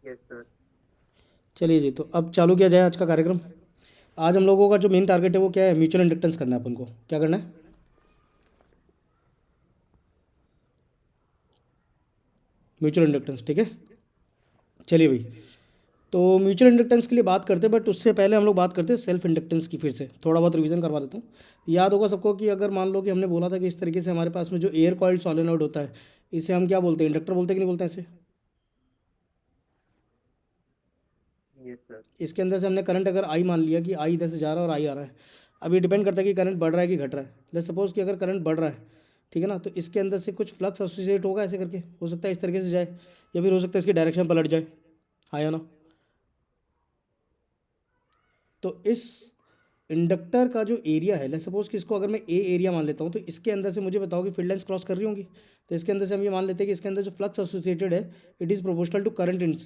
Yes sir. चलिए जी, तो अब चालू किया जाए आज का कार्यक्रम। आज हम लोगों का जो मेन टारगेट है वो क्या है? म्यूचुअल इंडक्टेंस करना है अपन को। क्या करना है? म्यूचुअल इंडक्टेंस, ठीक है। चलिए भाई, तो म्यूचुअल इंडक्टेंस के लिए बात करते हैं, बट उससे पहले हम लोग बात करते हैं सेल्फ इंडक्टेंस की। फिर से थोड़ा बहुत रिवीजन करवा देता हूँ। याद होगा सबको कि अगर मान लो कि हमने बोला था कि इस तरीके से हमारे पास में जो एयर कॉइल्ड सोलेनोइड होता है, इसे हम क्या बोलते हैं? इंडक्टर बोलते हैं कि नहीं बोलते हैं इसे? Yes sir. इसके अंदर से हमने करंट अगर आई मान लिया कि आई इधर से जा रहा है और आई आ रहा है। अब ये डिपेंड करता है कि करंट बढ़ रहा है कि घट रहा है। लेट्स सपोज कि अगर करंट बढ़ रहा है, ठीक है ना, तो इसके अंदर से कुछ फ्लक्स एसोसिएट होगा, ऐसे करके हो सकता है इस तरीके से जाए, या फिर हो सकता है इसकी डायरेक्शन पलट जाए। हाँ या ना? तो इस इंडक्टर का जो एरिया है, लेट्स सपोज कि इसको अगर मैं ए एरिया मान लेता हूँ, तो इसके अंदर से मुझे बताओ कि फील्ड लाइंस क्रॉस कर रही होंगी। तो इसके अंदर से हम ये मान लेते हैं कि इसके अंदर जो फ्लक्स एसोसिएटेड है, it is proportional to current in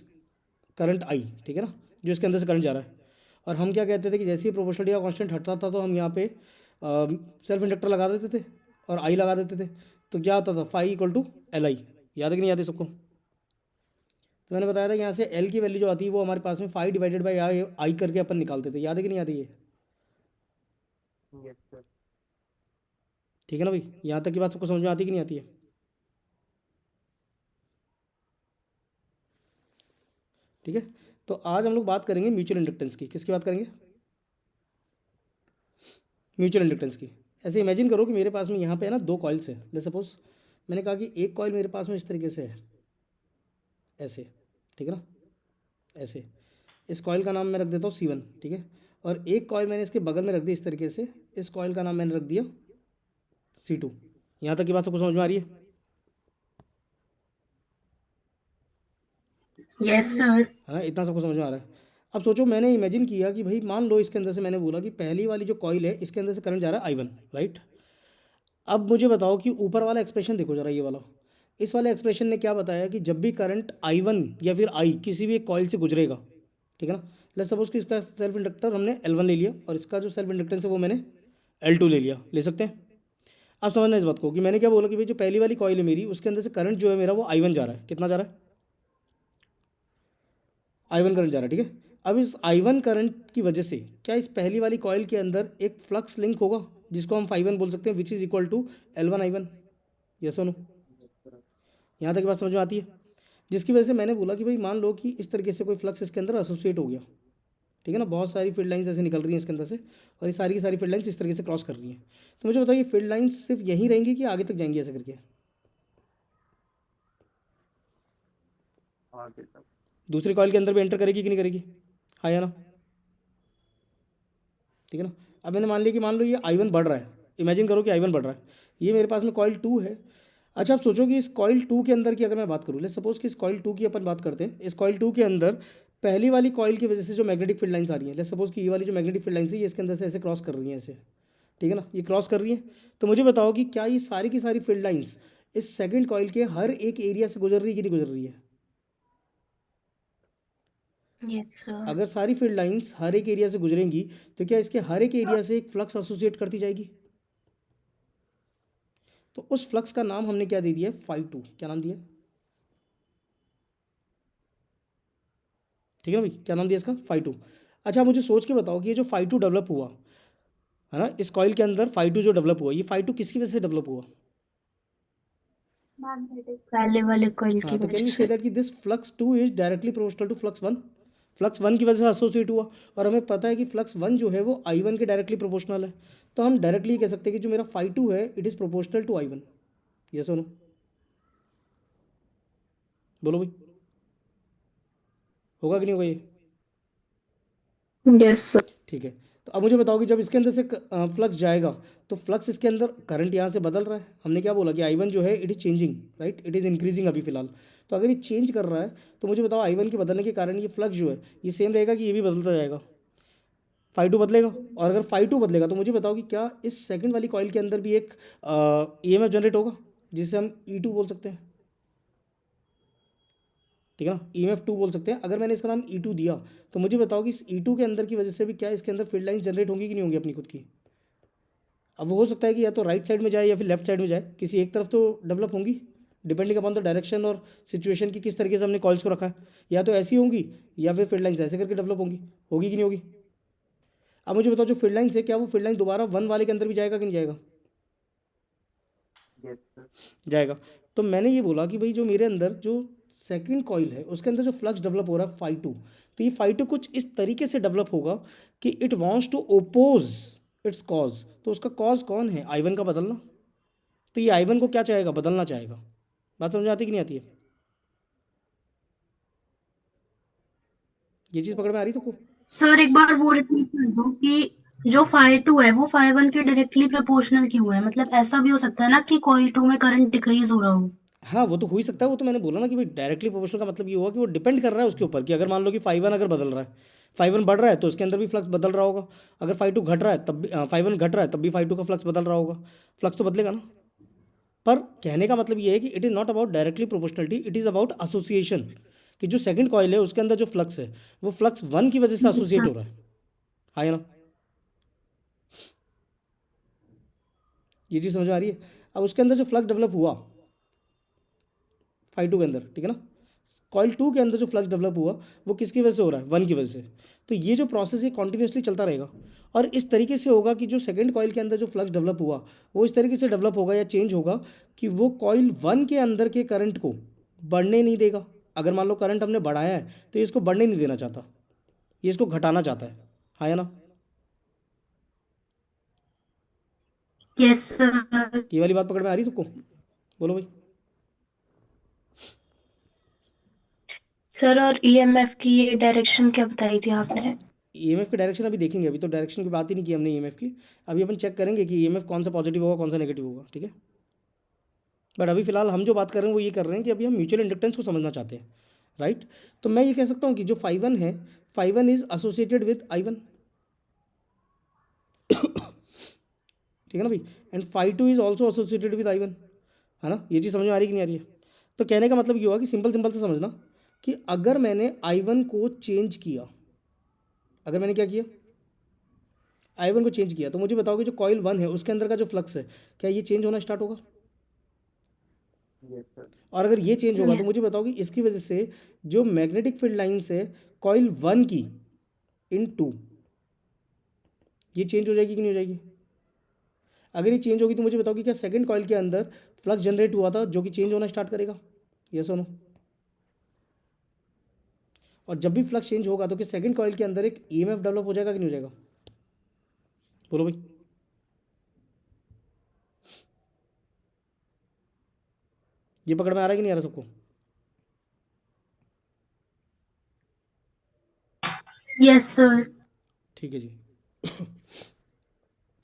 current I, ठीक है ना, जो इसके अंदर से करंट जा रहा है। और हम क्या कहते थे कि जैसे ही प्रोपोर्शनलिटी का कांस्टेंट हटता था, तो हम यहाँ पे सेल्फ इंडक्टर लगा देते थे और आई लगा देते थे। तो क्या होता था? Phi equal to L I. याद है कि नहीं याद है सबको? तो मैंने बताया था कि यहाँ से एल की वैल्यू जो आती है वो हमारे पास में फाई डिवाइडेड बाई आई आई करके अपन निकालते थे। याद है कि नहीं याद है ये? Yes sir. ठीक है ना भाई? यहाँ तक की बात सबको समझ में आती है कि नहीं आती है? ठीक है। तो आज हम लोग बात करेंगे म्यूचुअल इंडक्टेंस की। किसकी बात करेंगे? म्यूचुअल इंडक्टेंस की। ऐसे इमेजिन करो कि मेरे पास में यहाँ पे है ना दो कॉइल्स है। लेट्स सपोज मैंने कहा कि एक कॉइल मेरे पास में इस तरीके से है, ऐसे, ठीक है ना, ऐसे। इस कॉइल का नाम मैं रख देता हूँ C1, ठीक है। और एक कॉइल मैंने इसके बगल में रख दी इस तरीके से, इस कॉइल का नाम मैंने रख दिया C2। यहाँ तक की बात सबको समझ में आ रही है? Yes sir. है ना? इतना सबको समझ में आ रहा है? अब सोचो, मैंने इमेजिन किया कि भाई मान लो इसके अंदर से मैंने बोला कि पहली वाली जो कॉइल है इसके अंदर से करंट जा रहा है I1, राइट। अब मुझे बताओ कि ऊपर वाला एक्सप्रेशन देखो जरा, ये वाला। इस वाले एक्सप्रेशन ने क्या बताया कि जब भी करंट I1 या फिर आई किसी भी एक कॉइल से गुजरेगा, ठीक है ना, लेट्स सपोज कि इसका सेल्फ इंडक्टर हमने L1 ले लिया और इसका जो सेल्फ इंडक्टेंस है वो मैंने L2 ले लिया, ले सकते हैं। आप समझना इस बात को कि मैंने क्या बोला कि भाई जो पहली वाली कॉइल है मेरी, उसके अंदर से करंट जो है मेरा वो I1 जा रहा है। कितना जा रहा है? I1 करंट जा रहा है, ठीक है। अब इस I1 करंट की वजह से क्या इस पहली वाली कॉइल के अंदर एक फ्लक्स लिंक होगा, जिसको हम φ1 बोल सकते हैं, which is equal to L1 I1? Yes और नो? Yes sir. यहाँ तक की बात समझ में आती है? जिसकी वजह से मैंने बोला कि भाई मान लो कि इस तरीके से कोई फ्लक्स इसके अंदर एसोसिएट हो गया, ठीक है ना, बहुत सारी फील्ड लाइंस ऐसे निकल रही हैं इसके अंदर से, और ये सारी की सारी फील्ड लाइंस इस तरीके से क्रॉस कर रही हैं। तो मुझे बताइए फील्ड लाइंस सिर्फ यहीं रहेंगी कि आगे तक जाएंगी ऐसे करके? आगे तक। दूसरी कॉइल के अंदर भी एंटर करेगी कि नहीं करेगी? हाँ या ना? ठीक है ना। अब मैंने मान लिया कि मान लो ये I1 बढ़ रहा है। इमेजिन करो कि I1 बढ़ रहा है, ये मेरे पास में कॉइल 2 है। अच्छा, आप सोचो कि इस कॉइल 2 के अंदर की अगर मैं बात करूँ, लेट्स सपोज कि इस कॉइल 2 की अपन बात करते हैं। इस कॉइल 2 के अंदर पहली वाली कॉइल की वजह से जो मैग्नेटिक फील्ड लाइंस आ रही हैं, लेट्स सपोज कि ये वाली जो मैग्नेटिक फील्ड लाइंस है ये इसके अंदर से ऐसे क्रॉस कर रही हैं, ऐसे, ठीक है ना, ये क्रॉस कर रही हैं। तो मुझे बताओ कि क्या ये सारी की सारी फील्ड लाइंस इस सेकंड कॉइल के हर एक एरिया से गुजर रही है कि नहीं गुजर रही है? Yes sir. अगर सारी फील्ड लाइंस हर एक एरिया से गुजरेंगी, तो क्या इसके हर एक एरिया से एक फ्लक्स एसोसिएट करती जाएगी? तो उस फ्लक्स का नाम हमने क्या दे दिया? φ2। क्या नाम दिया? ठीक है ना भाई, क्या नाम दिया इसका? φ2। अच्छा, मुझे सोच के बताओ कि ये जो φ2 डेवलप हुआ है ना इस कॉइल के अंदर, φ2 जो डेवलप हुआ, ये φ2 किसकी वजह से डेवलप हुआ? पहले वाले कॉइल की हाँ, तो कैन वजह वी से से। दैट कि this flux 2 is directly proportional to flux 1? Flux 1 की वजह से एसोसिएट हुआ, और हमें पता है कि फ्लक्स 1 जो है वो I1 के डायरेक्टली प्रोपोर्शनल है। तो हम डायरेक्टली कह सकते हैं कि जो मेरा φ2 है it is proportional to I1। Yes और नो? बोलो भाई, होगा कि नहीं होगा ये? Yes sir. ठीक है। तो अब मुझे बताओ कि जब इसके अंदर से फ्लक्स जाएगा, तो फ्लक्स इसके अंदर करंट यहाँ से बदल रहा है। हमने क्या बोला कि I1 जो है it is changing, right, it is increasing अभी फिलहाल। तो अगर ये चेंज कर रहा है, तो मुझे बताओ I1 के बदलने के कारण ये फ्लक्स जो है ये सेम रहेगा कि ये भी बदलता जाएगा? φ2 बदलेगा। और अगर φ2 बदलेगा तो मुझे बताओ कि क्या इस सेकंड वाली कॉइल के अंदर भी एक EMF जनरेट होगा, जिसे हम E2 बोल सकते हैं, ठीक है ना, EMF2 बोल सकते हैं। अगर मैंने इसका नाम E2 दिया, तो मुझे बताओ कि इस E2 के अंदर की वजह से भी क्या इसके अंदर फील्ड लाइंस जनरेट होंगी कि नहीं होंगी अपनी खुद की? अब वो हो सकता है कि या तो राइट साइड में जाए या फिर लेफ्ट साइड में जाए, किसी एक तरफ तो डेवलप होंगी। डिपेंडिंग अपॉन द डायरेक्शन और सिचुएशन की किस तरीके से हमने कॉइल्स को रखा है, या तो ऐसी होंगी या फिर फील्ड लाइन्स ऐसे करके डेवलप होंगी, होगी कि नहीं होगी। अब मुझे बताओ जो फील्ड लाइन्स है क्या वो फील्ड लाइन दोबारा 1 वाले के अंदर भी जाएगा कि नहीं जाएगा? yes sir, जाएगा। तो मैंने ये बोला कि भाई जो मेरे अंदर जो सेकंड कॉइल है उसके अंदर जो फ्लक्स डेवलप हो रहा है फाई 2, तो ये फाई 2 कुछ इस तरीके से डेवलप होगा कि it wants to oppose its cause. तो उसका कॉज कौन है? I1 का बदलना। तो ये I1 को क्या चाहेगा? बदलना चाहेगा। बात समझ में आती कि नहीं आती है? ये चीज़ पकड़ में आ रही है सबको? सर एक बार वो रिपीट कर दो कि जो फाई 2 है वो फाई 1 के डायरेक्टली प्रोपोर्शनल क्यों है? मतलब ऐसा भी हो सकता है ना कि कॉइल 2 में करंट डिक्रीज हो रहा हो। हाँ वो तो हो ही सकता है, वो तो मैंने बोला ना कि भाई डायरेक्टली प्रोपोर्शनल का मतलब ये हुआ कि वो डिपेंड कर रहा है उसके ऊपर कि अगर मान लो कि फाई 1 अगर बदल रहा है, फाई 1 बढ़ रहा है तो उसके अंदर भी फ्लक्स बदल रहा होगा। अगर फाई 2 घट रहा है तब भी फाई 1 घट रहा है तब भी फाई 2 का फ्लक्स बदल रहा होगा। फ्लक्स तो बदलेगा ना। पर कहने का मतलब ये है कि it is not about directly proportionality, it is about association. कि जो सेकंड कॉइल है उसके अंदर जो फ्लक्स है वो फ्लक्स 1 की वजह से एसोसिएट हो रहा है। हाँ या ना? ये चीज़ समझ में आ रही है? अब उसके अंदर जो फ्लक्स डेवलप हुआ फाई 2 के अंदर, ठीक है ना, कॉइल 2 के अंदर जो फ्लक्स डेवलप हुआ वो किसकी वजह से हो रहा है? 1 की वजह से। तो ये जो प्रोसेस है कॉन्टिन्यूसली चलता रहेगा और इस तरीके से होगा कि जो सेकंड कॉइल के अंदर जो फ्लक्स डेवलप हुआ वो इस तरीके से डेवलप होगा या चेंज होगा कि वो कॉइल 1 के अंदर के करंट को बढ़ने नहीं देगा। अगर मान लो करंट हमने बढ़ाया है तो ये इसको बढ़ने नहीं देना चाहता, ये इसको घटाना चाहता है। हाँ या ना? Yes sir. ये वाली बात पकड़ में आ रही है सबको? बोलो भाई। सर और ईएमएफ की ये डायरेक्शन क्या बताई थी आपने? ईएमएफ की डायरेक्शन अभी देखेंगे, अभी तो डायरेक्शन की बात ही नहीं की हमने ईएमएफ की। अभी अपन चेक करेंगे कि ईएमएफ कौन सा पॉजिटिव होगा कौन सा नेगेटिव होगा, ठीक है। बट अभी फिलहाल हम जो बात कर रहे हैं वो ये कर रहे हैं कि अभी हम म्यूचुअल इंडक्टेंस को समझना चाहते हैं, राइट। तो मैं ये कह सकता हूँ कि जो फाई 1 है, phi 1 is associated with I1, ठीक है ना भाई। And phi 2 is also associated with I1, है ना। ये चीज़ समझ में आ रही कि नहीं आ रही है? तो कहने का मतलब ये हुआ कि सिंपल सिंपल से समझना कि अगर मैंने I1 को चेंज किया, अगर मैंने क्या किया, I1 को चेंज किया, तो मुझे बताओ कि जो कॉइल 1 है उसके अंदर का जो फ्लक्स है क्या ये चेंज होना स्टार्ट होगा? yes sir, और अगर ये चेंज होगा तो मुझे बताओ कि इसकी वजह से जो मैग्नेटिक फील्ड लाइन्स है कॉइल 1 की इन 2, ये चेंज हो जाएगी कि नहीं हो जाएगी? अगर ये चेंज होगी तो मुझे बताओ कि क्या सेकंड कॉइल के अंदर फ्लक्स जनरेट हुआ था जो कि चेंज होना स्टार्ट करेगा? यस और नो? और जब भी फ्लक्स चेंज होगा तो क्या सेकंड कॉइल के अंदर एक ईएमएफ डेवलप हो जाएगा कि नहीं हो जाएगा? बोलो भाई। ये पकड़ में आ रहा है कि नहीं आ रहा सबको? Yes sir. ठीक है जी।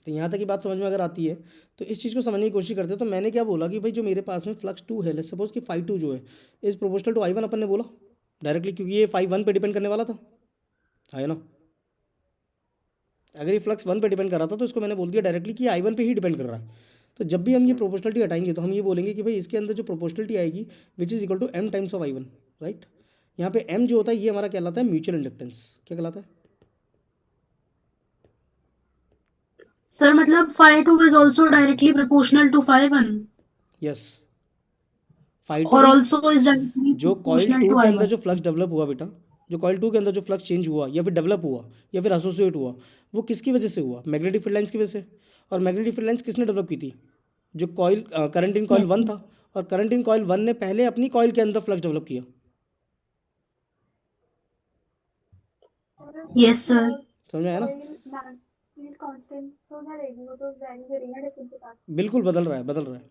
तो यहाँ तक की बात समझ में अगर आती है तो इस चीज़ को समझने की कोशिश करते हैं। तो मैंने क्या बोला कि भाई जो मेरे पास में फ्लक्स 2 है, लेट्स सपोज कि फाई 2 जो है इज प्रोपोर्शनल टू I1, अपन ने बोला डायरेक्टली, क्योंकि ये फाई 1 पे डिपेंड करने वाला था, है ना। अगर ये फ्लक्स 1 पे डिपेंड कर रहा था तो इसको मैंने बोल दिया डायरेक्टली कि I1 पे ही डिपेंड कर रहा है। तो जब भी हम ये प्रोपोर्शनलिटी हटाएंगे तो हम ये बोलेंगे कि भाई इसके अंदर जो प्रोपोर्शनलिटी आएगी which is equal to M times of I1, right. यहाँ पे M जो होता है ये हमारा कहलाता है म्यूचुअल इंडक्टेंस। क्या कहलाता है? सर मतलब phi 2 is also directly proportional to phi 1 yes. Phi 2 और भाई ऑल्सो इज डायरेक्टली जो कॉइल प्रोपोर्शनल 2 टू के अंदर I1। जो फ्लक्स डेवलप हुआ बेटा, जो कॉइल 2 के अंदर जो फ्लक्स चेंज हुआ या फिर डेवलप हुआ या फिर एसोसिएट हुआ वो किसकी वजह से हुआ? मैग्नेटिक फील्ड लाइंस की वजह से। और मैग्नेटिक फील्ड लाइंस किसने डेवलप की थी? जो coil current in coil yes 1 था, और करंट इन कॉइल 1 ने पहले अपनी कॉइल के अंदर फ्लक्स डेवलप किया। Yes sir. समझ में आया ना? बिल्कुल बदल रहा है, बदल रहा है।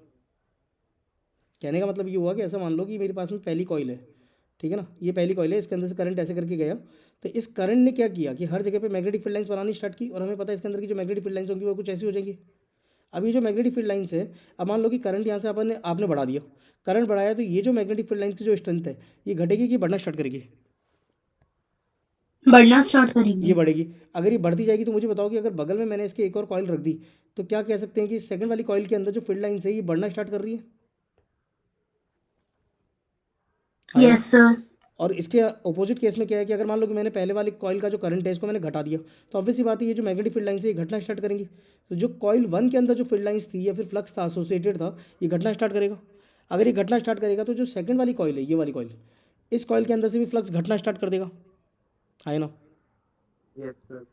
कहने का मतलब ये हुआ कि ऐसा मान लो कि मेरे पास में पहली कॉइल है, ठीक है ना, ये पहली कॉइल है, इसके अंदर से करंट ऐसे करके गया, तो इस करंट ने क्या किया कि हर जगह पे मैग्नेटिक फील्ड लाइंस बनानी स्टार्ट की, और हमें पता है इसके अंदर की जो मैग्नेटिक फील्ड लाइंस होंगी वो कुछ ऐसी हो जाएंगी। अब ये जो मैग्नेटिक फील्ड लाइंस है, अब मान लो कि करंट यहाँ से आपने बढ़ा दिया, करंट बढ़ाया, तो ये जो मैग्नेटिक फील्ड लाइंस की जो स्ट्रेंथ है ये घटेगी कि बढ़ना स्टार्ट करेगी? बढ़ना स्टार्ट ये करेंगे। बढ़ेगी। अगर ये बढ़ती जाएगी तो मुझे बताओ कि अगर बगल में मैंने इसके एक और कॉइल रख दी तो क्या कह सकते हैं कि सेकंड वाली कॉइल के अंदर जो फील्ड लाइंस है ये बढ़ना स्टार्ट कर रही है? हाँ या ना? Yes sir. और इसके अपोजिट केस में क्या है कि अगर मान लो कि मैंने पहले वाली कॉइल का जो करंट है इसको मैंने घटा दिया, तो ऑब्वियसली बात है ये जो मैग्नेटिक फील्ड लाइंस है ये घटना स्टार्ट करेंगी। तो जो कॉइल 1 के अंदर जो फील्ड लाइंस थी या फिर फ्लक्स था एसोसिएटेड था ये घटना स्टार्ट करेगा। अगर ये घटना स्टार्ट करेगा तो जो सेकंड वाली कॉइल है, ये वाली कॉइल, इस कॉइल के अंदर से भी फ्लक्स घटना स्टार्ट कर देगा, है ना। Yes sir.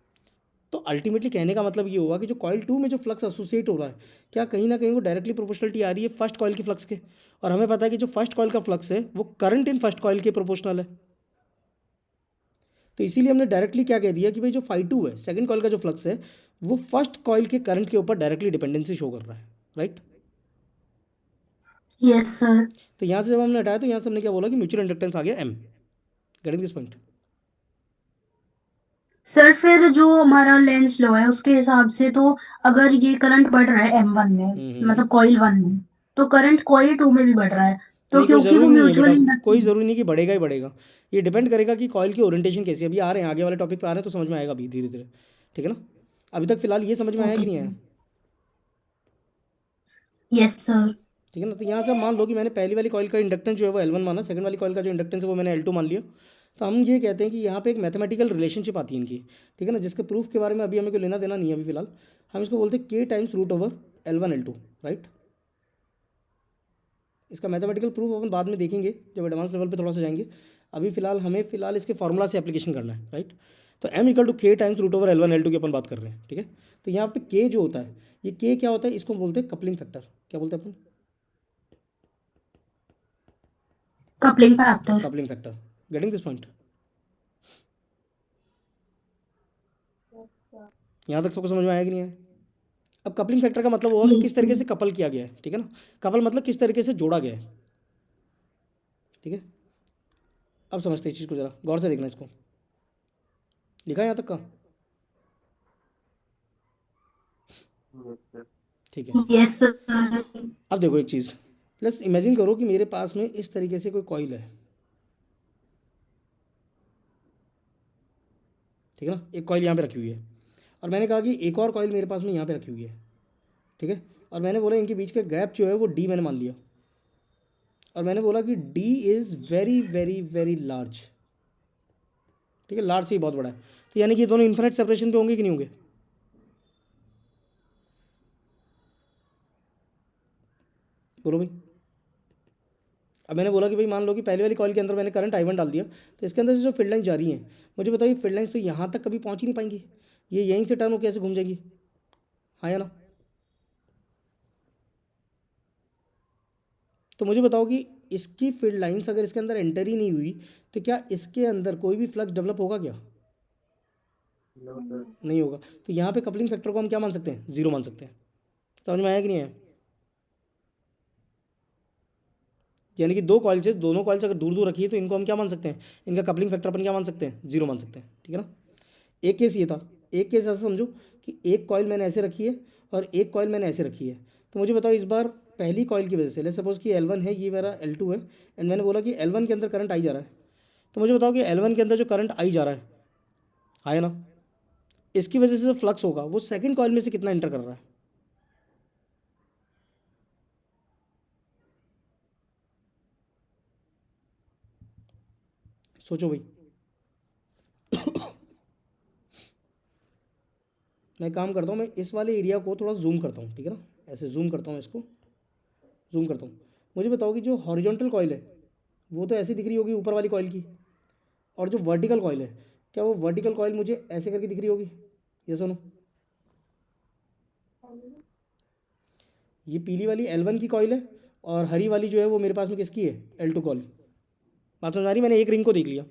तो अल्टीमेटली कहने का मतलब ये होगा कि जो कॉइल 2 में जो फ्लक्स एसोसिएट हो रहा है, क्या कहीं ना कहीं वो डायरेक्टली प्रोपोर्शनलिटी आ रही है फर्स्ट कॉइल के फ्लक्स के, और हमें पता है कि जो फर्स्ट कॉइल का फ्लक्स है वो करंट इन फर्स्ट कॉइल के प्रोपोर्शनल है। तो इसीलिए हमने डायरेक्टली क्या कह दिया कि भाई जो φ2 है, सेकंड कॉइल का जो फ्लक्स है, वो फर्स्ट कॉइल के करंट के ऊपर डायरेक्टली डिपेंडेंसी शो कर रहा है, राइट। Yes sir. तो यहाँ से जब हमने हटाया तो यहाँ से हमने क्या बोला कि म्यूचुअल इंडक्टेंस आ गया M। Getting this point. Sir फिर जो हमारा लेंस लो है उसके हिसाब से तो अगर ये करंट बढ़ रहा है M1 में, मतलब कॉइल 1 में, तो करंट कॉइल 2 में भी बढ़ रहा है, तो नहीं, कोई क्योंकि वो ज़रूरी नहीं है म्यूचुअल बेटा, कोई ज़रूरी नहीं कि बढ़ेगा ही बढ़ेगा। ये डिपेंड करेगा कि कॉइल की ओरिएंटेशन कैसी है। अभी आ रहे हैं, आगे वाले टॉपिक पे आ रहे हैं तो समझ में आएगा अभी धीरे धीरे, ठीक है ना। अभी तक फिलहाल ये समझ में आया कि ओके नहीं सर। आया? Yes sir. ठीक है ना। तो यहाँ से मान लो कि मैंने पहली वाली कॉइल का इंडक्टेंस जो है वो L1 माना, सेकंड वाली कॉइल का जो इंडक्टेंस है वो मैंने L2 मान लिया। तो हम ये कहते हैं कि यहाँ पे एक मैथमेटिकल रिलेशनशिप आती है इनकी, ठीक है ना, जिसके प्रूफ के बारे में अभी हमें कोई लेना देना नहीं है अभी फिलहाल। हम इसको बोलते हैं K times root over L1 L2, right. इसका मैथमेटिकल प्रूफ अपन बाद में देखेंगे जब एडवांस लेवल पे थोड़ा सा जाएंगे। अभी फिलहाल हमें इसके फॉर्मूला से एप्लीकेशन करना है, राइट। तो M equal to K times root over L1 L2 की अपन बात कर रहे हैं, ठीक है। तो यहाँ पे K जो होता है, ये K क्या होता है, इसको बोलते हैं कपलिंग फैक्टर। क्या बोलते हैं अपन? Coupling factor. Coupling factor. Getting this point? यहाँ तक सबको समझ में आया कि नहीं आया? अब कपलिंग फैक्टर का मतलब होगा कि किस यस तरीके सर। से कपल किया गया है, ठीक है ना। कपल मतलब किस तरीके से जोड़ा गया है, ठीक है। अब समझते हैं इस चीज़ को, जरा गौर से देखना इसको। लिखा है यहाँ तक का? Yes sir. ठीक है। Yes sir. अब देखो एक चीज़, लेट्स इमेजिन करो कि मेरे पास में इस तरीके से कोई कॉइल है, ठीक है ना। एक कॉइल यहाँ पे रखी हुई है, और मैंने कहा कि एक और कॉइल मेरे पास में यहाँ पे रखी हुई है, ठीक है। और मैंने बोला इनके बीच का गैप जो है वो D मैंने मान लिया, और मैंने बोला कि D is very very very large, ठीक है। लार्ज से ही बहुत बड़ा है। तो यानी कि ये दोनों इन्फिनिट सेपरेशन पे होंगे कि नहीं होंगे? बोलो भाई। अब मैंने बोला कि भाई मान लो कि पहले वाली कॉइल के अंदर मैंने करंट I1 डाल दिया, तो इसके अंदर से जो फील्ड लाइन जा रही हैं, मुझे बताइए फील्ड लाइन्स तो यहाँ तक कभी पहुँच ही नहीं पाएंगी, ये यहीं से टर्न होकर कैसे घूम जाएंगी, हाँ या ना। तो मुझे बताओ कि इसकी फील्ड लाइन्स अगर इसके अंदर एंटर ही नहीं हुई तो क्या इसके अंदर कोई भी फ्लक्स डेवलप होगा क्या? No sir. नहीं होगा। तो यहाँ पे कपलिंग फैक्टर को हम क्या मान सकते हैं? जीरो मान सकते हैं। समझ में आया कि नहीं आया? यानी कि दोनों कॉइल्स अगर दूर दूर रखी है तो इनको हम क्या मान सकते हैं? इनका कपलिंग फैक्टर अपन क्या मान सकते हैं? जीरो मान सकते हैं, ठीक है ना। एक केस ये था, एक केस ऐसा समझो कि एक कॉइल मैंने ऐसे रखी है और एक कॉइल मैंने ऐसे रखी है। तो मुझे बताओ इस बार पहली कॉइल की वजह से, लेट्स सपोज कि L1 है, ये मेरा L2 है, एंड मैंने बोला कि L1 के अंदर करंट आई जा रहा है। तो मुझे बताओ कि L1 के अंदर जो करंट आई जा रहा है ना, इसकी वजह से जो फ्लक्स होगा वो सेकंड कॉइल में से कितना एंटर कर रहा है? सोचो भाई। मैं काम करता हूँ, मैं इस वाले एरिया को थोड़ा जूम करता हूँ, ठीक है ना, ऐसे जूम करता हूँ, इसको जूम करता हूँ। मुझे बताओ कि जो हॉरिजॉन्टल कॉइल है वो तो ऐसी दिख रही होगी ऊपर वाली कॉइल की, और जो वर्टिकल कॉइल है, क्या वो वर्टिकल कॉइल मुझे ऐसे करके दिख रही होगी? ये सुनो, ये पीली वाली L1 की कॉइल है, और हरी वाली जो है वो मेरे पास में किसकी है? L2 coil. बात समझ आ रही? मैंने एक रिंग को देख लिया।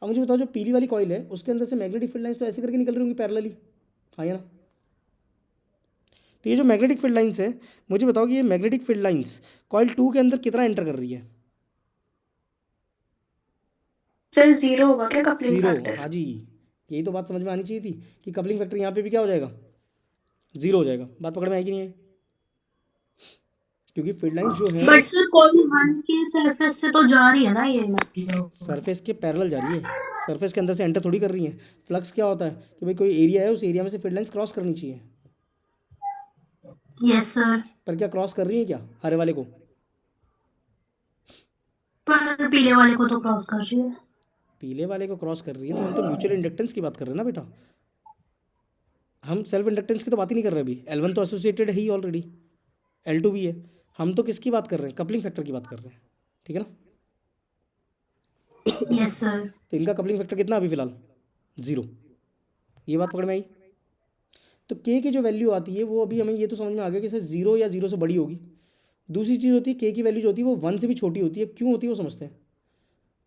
अब मुझे बताओ जो पीली वाली कॉइल है उसके अंदर से मैग्नेटिक फील्ड लाइन्स तो ऐसे करके निकल रही होंगी पैरेलली, हाँ या ना। तो ये जो मैग्नेटिक फील्ड लाइन्स है, मुझे बताओ कि ये मैग्नेटिक फील्ड लाइन्स कॉइल 2 के अंदर कितना एंटर कर रही है? सर जीरो होगा क्या कपलिंग जीरो। फैक्टर? हाँ जी, यही तो बात समझ में आनी चाहिए थी कि कपलिंग फैक्टर यहाँ पे भी क्या हो जाएगा? जीरो हो जाएगा। बात पकड़ में आएगी नहीं है? क्योंकि फील्ड लाइन्स जो है बट सर कॉइल 1 के सरफेस से तो जा रही है ना ये मतलब। सरफेस के पैरेलल जा रही है, सरफेस के अंदर से एंटर थोड़ी कर रही है। फ्लक्स क्या होता है कि भाई कोई एरिया है, उस एरिया में से फील्ड लाइन्स क्रॉस करनी चाहिए, यस सर। पर क्या क्रॉस कर रही है क्या हरे वाले को? पर पीले वाले को तो क्रॉस कर रही है। पीले वाले को क्रॉस कर रही है तो हम तो म्यूचुअल इंडक्टेंस की बात कर रहे हैं ना बेटा, हम सेल्फ इंडक्टेंस की तो बात ही नहीं कर रहे अभी। L1 तो एसोसिएटेड है ही ऑलरेडी, L2 भी है। हम तो किसकी बात कर रहे हैं, कपलिंग फैक्टर की बात कर रहे हैं, ठीक है ना। Yes sir. तो इनका कपलिंग फैक्टर कितना अभी फिलहाल 0, ये बात पकड़ में आई। तो के की जो वैल्यू आती है वो अभी हमें ये तो समझ में आ गया कि सर 0 या 0 से बड़ी होगी। दूसरी चीज़ होती है के की वैल्यू जो होती है वो 1 से भी छोटी होती है, क्यों होती है वो समझते हैं,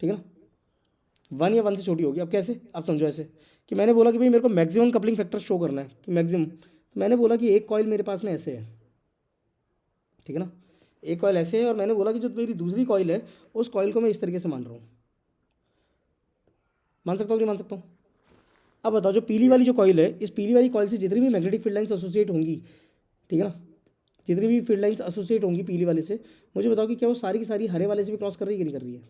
ठीक है ना। 1 या 1 से छोटी होगी। अब कैसे, आप समझो ऐसे कि मैंने बोला कि भाई मेरे को मैक्सिमम कपलिंग फैक्टर शो करना है कि मैक्सिमम, तो मैंने बोला कि एक कॉइल मेरे पास में ऐसे है, ठीक है ना, एक कॉइल ऐसे है, और मैंने बोला कि जो मेरी दूसरी कॉइल है उस कॉइल को मैं इस तरीके से मान रहा हूँ। मान सकता हूँ कि नहीं मान सकता हूँ। अब बताओ जो पीली वाली जो कॉइल है, इस पीली वाली कॉइल से जितनी भी मैग्नेटिक फील्ड लाइन्स एसोसिएट होंगी, ठीक है ना, जितनी भी फील्ड लाइन्स एसोसिएट होंगी पीली वाले से, मुझे बताओ कि क्या वो सारी की सारी हरे वाले से भी क्रॉस कर रही है कि नहीं कर रही है।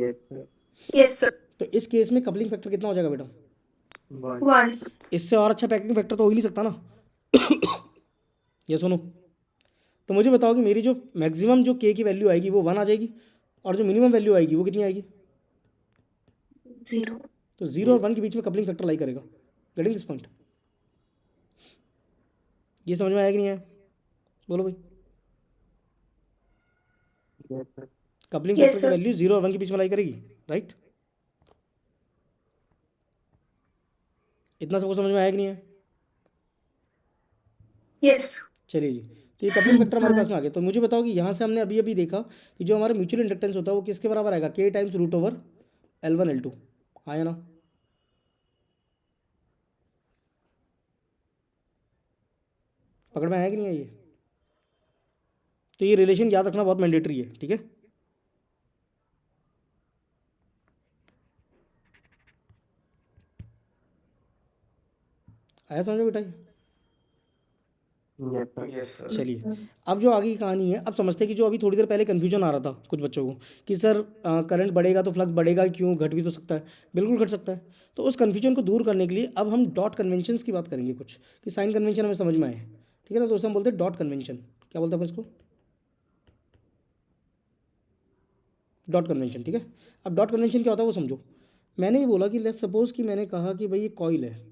Yes sir. Yes sir. तो इस केस में कपलिंग फैक्टर कितना हो जाएगा बेटा, 1। 1। इससे और अच्छा पैकिंग फैक्टर तो हो ही नहीं सकता ना। ये सुनो, तो मुझे बताओ कि मेरी जो मैक्सिमम जो के की वैल्यू आएगी वो 1 आ जाएगी, और जो मिनिमम वैल्यू आएगी वो कितनी आएगी, 0। तो 0 और 1 के बीच में कपलिंग फैक्टर लाई करेगा। गेटिंग दिस पॉइंट, ये समझ में आया कि नहीं आया, बोलो भाई। Yes sir. Coupling Yes, factor की sir. वैल्यू 0 और 1 के बीच में लाई करेगी, राइट। इतना सबको समझ में आया कि नहीं है। यस। चलिए जी, तो ये कपलिंग फैक्टर हमारे सर। पास में आ गया। तो मुझे बताओ कि यहाँ से हमने अभी अभी देखा कि जो हमारा म्यूचुअल इंडक्टेंस होता है वो किसके बराबर आएगा, के times root over L1 L2, हाँ या ना। पकड़ में आया कि नहीं है ये। तो ये रिलेशन याद रखना बहुत मैंडेटरी है, ठीक है। आया समझ में बेटा ये? Yes sir. Yes sir. चलिए, अब जो आगे की कहानी है, अब समझते हैं कि जो अभी थोड़ी देर पहले कन्फ्यूजन आ रहा था कुछ बच्चों को कि सर करंट बढ़ेगा तो फ्लक्स बढ़ेगा क्यों, घट भी तो सकता है, बिल्कुल घट सकता है। तो उस कन्फ्यूजन को दूर करने के लिए अब हम डॉट कन्वेंशंस की बात करेंगे कुछ, कि साइन कन्वेंशन हमें समझ में आए, ठीक है ना। दोस्तों हम बोलते हैं डॉट कन्वेंशन, क्या बोलते हैं अपन इसको, डॉट कन्वेंशन, ठीक है। अब डॉट कन्वेंशन क्या होता है वो समझो। मैंने ये बोला कि लेट्स सपोज कि मैंने कहा कि भाई ये कॉइल है,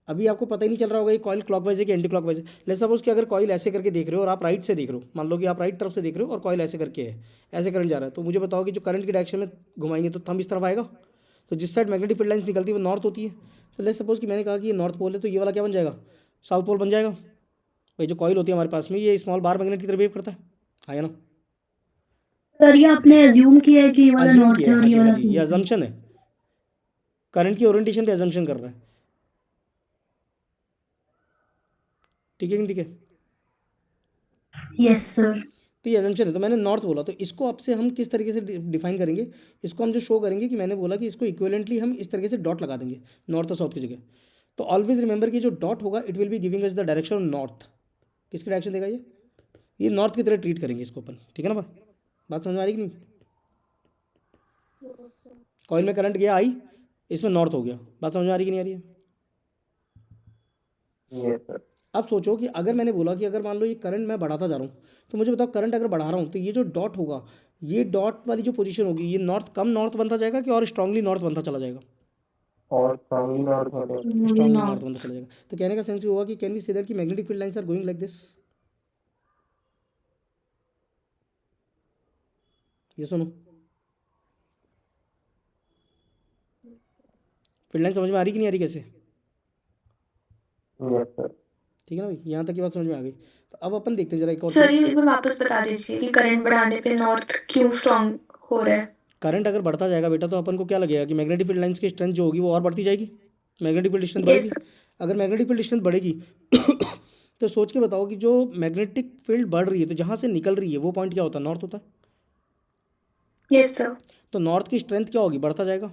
अभी आपको पता ही नहीं चल रहा होगा ये कॉइल क्लॉकवाइज है कि एंटी क्लॉकवाइज है। लेट्स सपोज कि अगर कॉइल ऐसे करके देख रहे हो और आप राइट से देख रहे हो, मान लो कि आप राइट तरफ से देख रहे हो और कॉइल ऐसे करके है, ऐसे करंट जा रहा है, तो मुझे बताओ कि जो करंट की डायरेक्शन में घुमाएंगे तो थंब इस तरफ आएगा, तो जिस साइड मैग्नेटिक फील्ड लाइन्स निकलती है वो नॉर्थ होती है। तो लेट्स सपोज कि मैंने कहा कि ये नॉर्थ पोल है, तो ये वाला क्या बन जाएगा, साउथ पोल बन जाएगा। भाई जो कॉइल होती है हमारे पास में ये स्मॉल बार मैग्नेट की तरह बिहेव करता है, हाँ या ना। सर ये आपने एज्यूम किया है कि ये वाला अज्यूम नॉर्थ किया है है, और हाँ ये जी हाँ वाला जी, ये साउथ है। अजम्पशन है, करंट की ओरिएंटेशन पे अजम्पशन कर रहा है, ठीक है कि नहीं, ठीक है। Yes sir. तो ये एजम्पशन है, तो मैंने नॉर्थ बोला, तो इसको आपसे हम किस तरीके से डिफाइन करेंगे, इसको हम जो शो करेंगे कि मैंने बोला कि इसको इक्विवेलेंटली हम इस तरीके से डॉट लगा देंगे नॉर्थ और साउथ की जगह। तो ऑलवेज रिमेंबर कि जो डॉट होगा it will be giving us the direction of north. किसकी डायरेक्शन देगा ये नॉर्थ की तरह ट्रीट करेंगे इसको अपन, ठीक है ना। बात समझ में आ रही कि नहीं। कॉइल में करंट गया आई, इसमें नॉर्थ हो गया, बात समझ में आ रही कि नहीं आ रही है। Yes sir. अब सोचो कि अगर मैंने बोला कि अगर मान लो ये करंट मैं बढ़ाता जा रहा हूँ, तो मुझे बताओ करंट अगर बढ़ा रहा हूँ तो ये जो डॉट होगा, ये डॉट वाली जो पोजीशन होगी ये नॉर्थ कम नॉर्थ बनता जाएगा कि और स्ट्रांगली नॉर्थ बनता चला जाएगा, और स्ट्रांगली नॉर्थ होता है। स्ट्रांगली नॉर्थ बनता चला जाएगा। तो कहने का सेंस ये होगा कि कैन वी से दैट कि magnetic field lines are going like this. ये सुनो, फील्ड लाइन समझ में आ रही कि नहीं आ रही कैसे, यस सर। ठीक है ना भाई, यहाँ तक की बात समझ में आ गई। तो अब अपन देखते हैं जरा एक और सर ये एक बार वापस बता दीजिए कि करंट बढ़ाने पे नॉर्थ क्यों स्ट्रांग हो रहा है। करंट अगर बढ़ता जाएगा बेटा तो अपन को क्या लगेगा कि मैग्नेटिक फील्ड लाइंस की स्ट्रेंथ जो होगी वो और बढ़ती जाएगी, मैग्नेटिक फील्ड स्ट्रेंथ बढ़ेगी। यस। अगर मैग्नेटिक फील्ड स्ट्रेंथ बढ़ेगी तो सोच के बताओ कि जो मैग्नेटिक फील्ड बढ़ रही है तो जहाँ से निकल रही है वो पॉइंट क्या होता है, नॉर्थ होता है। Yes sir. तो नॉर्थ की स्ट्रेंथ क्या होगी, बढ़ता जाएगा,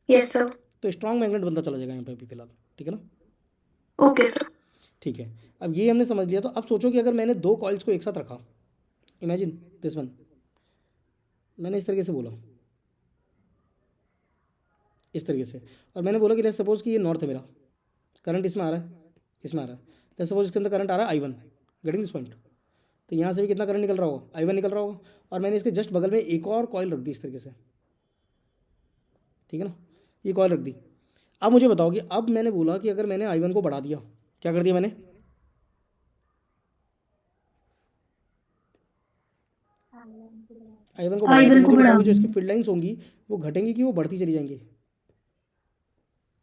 यस सर। तो स्ट्रांग मैग्नेट बनता चला जाएगा यहाँ पे अभी फिलहाल, ठीक है ना। Okay sir. ठीक है, अब ये हमने समझ लिया। तो अब सोचो कि अगर मैंने दो कॉइल्स को एक साथ रखा, इमेजिन दिस वन, मैंने इस तरीके से बोला, इस तरीके से, और मैंने बोला कि लेट्स सपोज कि ये नॉर्थ है मेरा, करंट इसमें आ रहा है, इसमें आ रहा है, लेट्स सपोज इसके अंदर करंट आ रहा है I1, गेटिंग दिस पॉइंट। तो यहाँ से भी कितना करंट निकल रहा होगा, I1 निकल रहा होगा, और मैंने इसके जस्ट बगल में एक और कॉइल रख दी इस तरीके से, ठीक है ना, ये कॉइल रख दी। अब मुझे बताओ कि अब मैंने बोला कि अगर मैंने I1 को बढ़ा दिया, क्या कर दिया मैंने, I1 को बढ़ाएं तो I1 को मुझे बढ़ा बताओगे जो इसकी दूंगी, फील्ड लाइंस होंगी वो घटेंगी कि वो बढ़ती चली जाएंगी?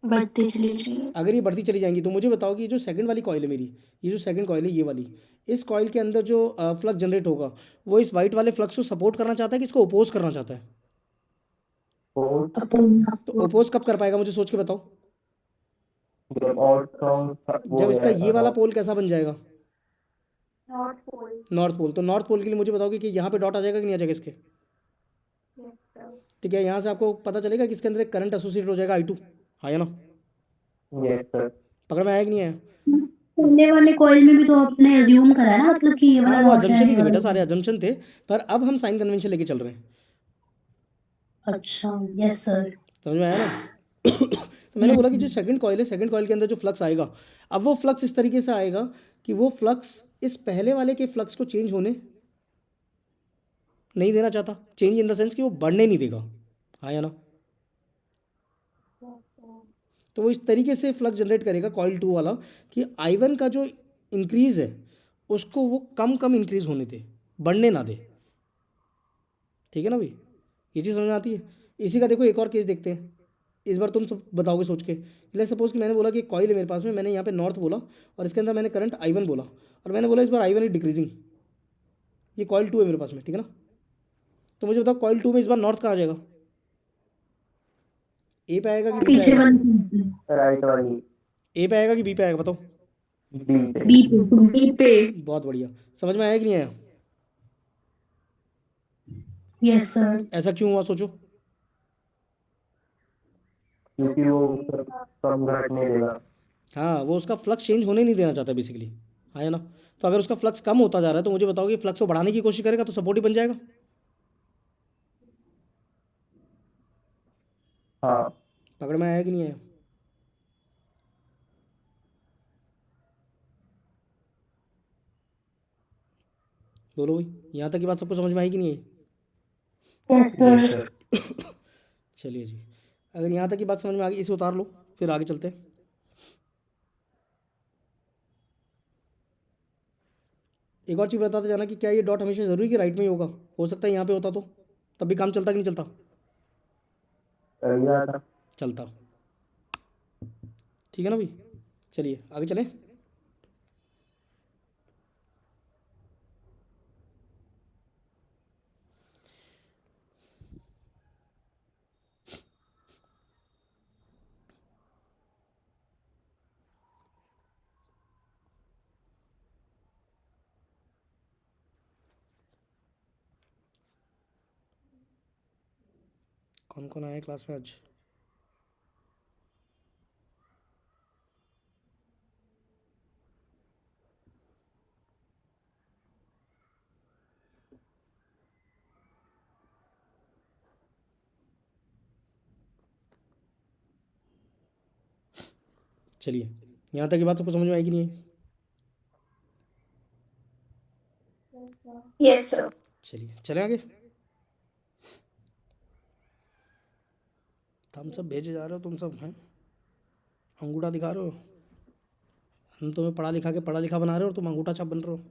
बढ़ते चली जाइए। अगर ये बढ़ती चली जाएंगी तो मुझे बताओ कि ये जो सेकंड वाली कॉइल है मेरी, ये जो सेकंड कॉइल है ये वाली, इस कॉइल के अंदर जो फ्लक्स जनरेट होगा वो इस वाइट वाले फ्लक्स को सपोर्ट करना चाहता है कि इसको अपोज करना चाहता है? Force oppose. तो अपोज कब कर पाएगा मुझे सोच के बताओ। जब और स्ट्रॉन्ग वो जब इसका ये रहेगा वाला नॉर्थ पोल कैसा बन जाएगा? North pole. North pole. तो नॉर्थ पोल के लिए मुझे बताओगे कि यहाँ पे डॉट आ जाएगा कि नहीं आ जाएगा इसके? Yes sir. ठीक है, यहाँ से आपको पता चलेगा कि इसके अंदर एक करंट एसोसिएट हो जाएगा I2। हाँ या ना? Yes sir. पकड़ में आया कि नहीं आया? पहले वाले कॉइल में भी तो आपने एज्यूम करा है ना, मतलब कि ये वाला हाँ वो डॉट अजम्पशन है, ही ये थे वाला बेटा, सारे डॉट। अजम्पशन थे, पर अब हम साइन कन्वेंशन लेके चल रहे हैं। अच्छा, यस सर। समझ में आया ना? तो मैंने बोला कि जो सेकंड कॉइल है, सेकंड कॉइल के अंदर जो फ्लक्स आएगा, अब वो फ्लक्स इस तरीके से आएगा कि वो फ्लक्स इस पहले वाले के फ्लक्स को चेंज होने नहीं देना चाहता। चेंज इन द सेंस कि वो बढ़ने नहीं देगा। हाँ या ना? तो वो इस तरीके से फ्लक्स जनरेट करेगा कॉइल 2 वाला कि I1 का जो इंक्रीज है उसको वो कम कम इंक्रीज होने दे, बढ़ने ना दे। ठीक है ना भाई? ये चीज़ समझ में आती है? इसी का देखो एक और केस देखते हैं, इस बार तुम सब बताओगे सोच के। लेट्स सपोज कि मैंने बोला कि कॉइल है मेरे पास में, मैंने यहाँ पे नॉर्थ बोला और इसके अंदर मैंने करंट I1 बोला और मैंने बोला इस बार I1 इज डिक्रीजिंग। ये कॉइल 2 है मेरे पास में, ठीक है ना? तो मुझे बताओ कॉइल 2 में इस बार नॉर्थ कहाँ आ जाएगा? ए पे आएगा कि बी पे पीछे आएगा? वाली साइड राइट वाली ए पे आएगा कि बी पे आएगा बताओ? बी पे। बी पे। बी पे। बहुत बढ़िया। समझ में आया कि नहीं आया? Yes sir. ऐसा क्यों हुआ सोचो? क्योंकि वो सर कम घटने देगा। हाँ, वो उसका फ्लक्स चेंज होने नहीं देना चाहता बेसिकली। हाँ है ना? तो अगर उसका फ्लक्स कम होता जा रहा है तो मुझे बताओ कि फ्लक्स को बढ़ाने की कोशिश करेगा तो सपोर्टिव बन जाएगा? हाँ पकड़ में आया कि नहीं आया? बोलो भाई, यहाँ तक की बात सबको समझ में आई कि नहीं आई? Yes sir. चलिए जी, अगर यहाँ तक की बात समझ में आ गई इसे उतार लो, फिर आगे चलते हैं। एक और चीज़ बताते जाना कि क्या ये डॉट हमेशा ज़रूरी कि राइट में ही होगा? हो सकता है यहाँ पे होता तो तब भी काम चलता कि नहीं चलता? सही बात है। चलता। ठीक है ना भाई? चलिए आगे चलें। कौन कौन आया क्लास में आज? चलिए, यहाँ तक की बात सबको समझ में आई कि नहीं आई? Yes sir. चलिए चले आगे। हम सब भेजे जा रहे हो तुम सब हैं, अंगूठा दिखा रहे हो। हम तुम्हें पढ़ा लिखा के पढ़ा लिखा बना रहे हो और तुम अंगूठा छाप बन रहे हो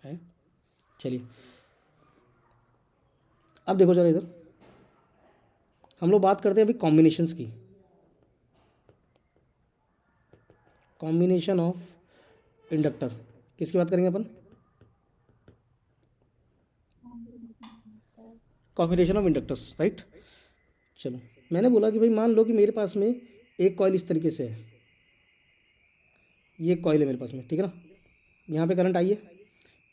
हैं। चलिए अब देखो जरा इधर, हम लोग बात करते हैं अभी कॉम्बिनेशंस की। कॉम्बिनेशन ऑफ इंडक्टर किसकी बात करेंगे अपन? Combination of inductors, right. चलो, मैंने बोला कि भाई मान लो कि मेरे पास में एक कॉइल इस तरीके से है, ये कॉइल है मेरे पास में, ठीक है ना? यहाँ पे करंट आई है,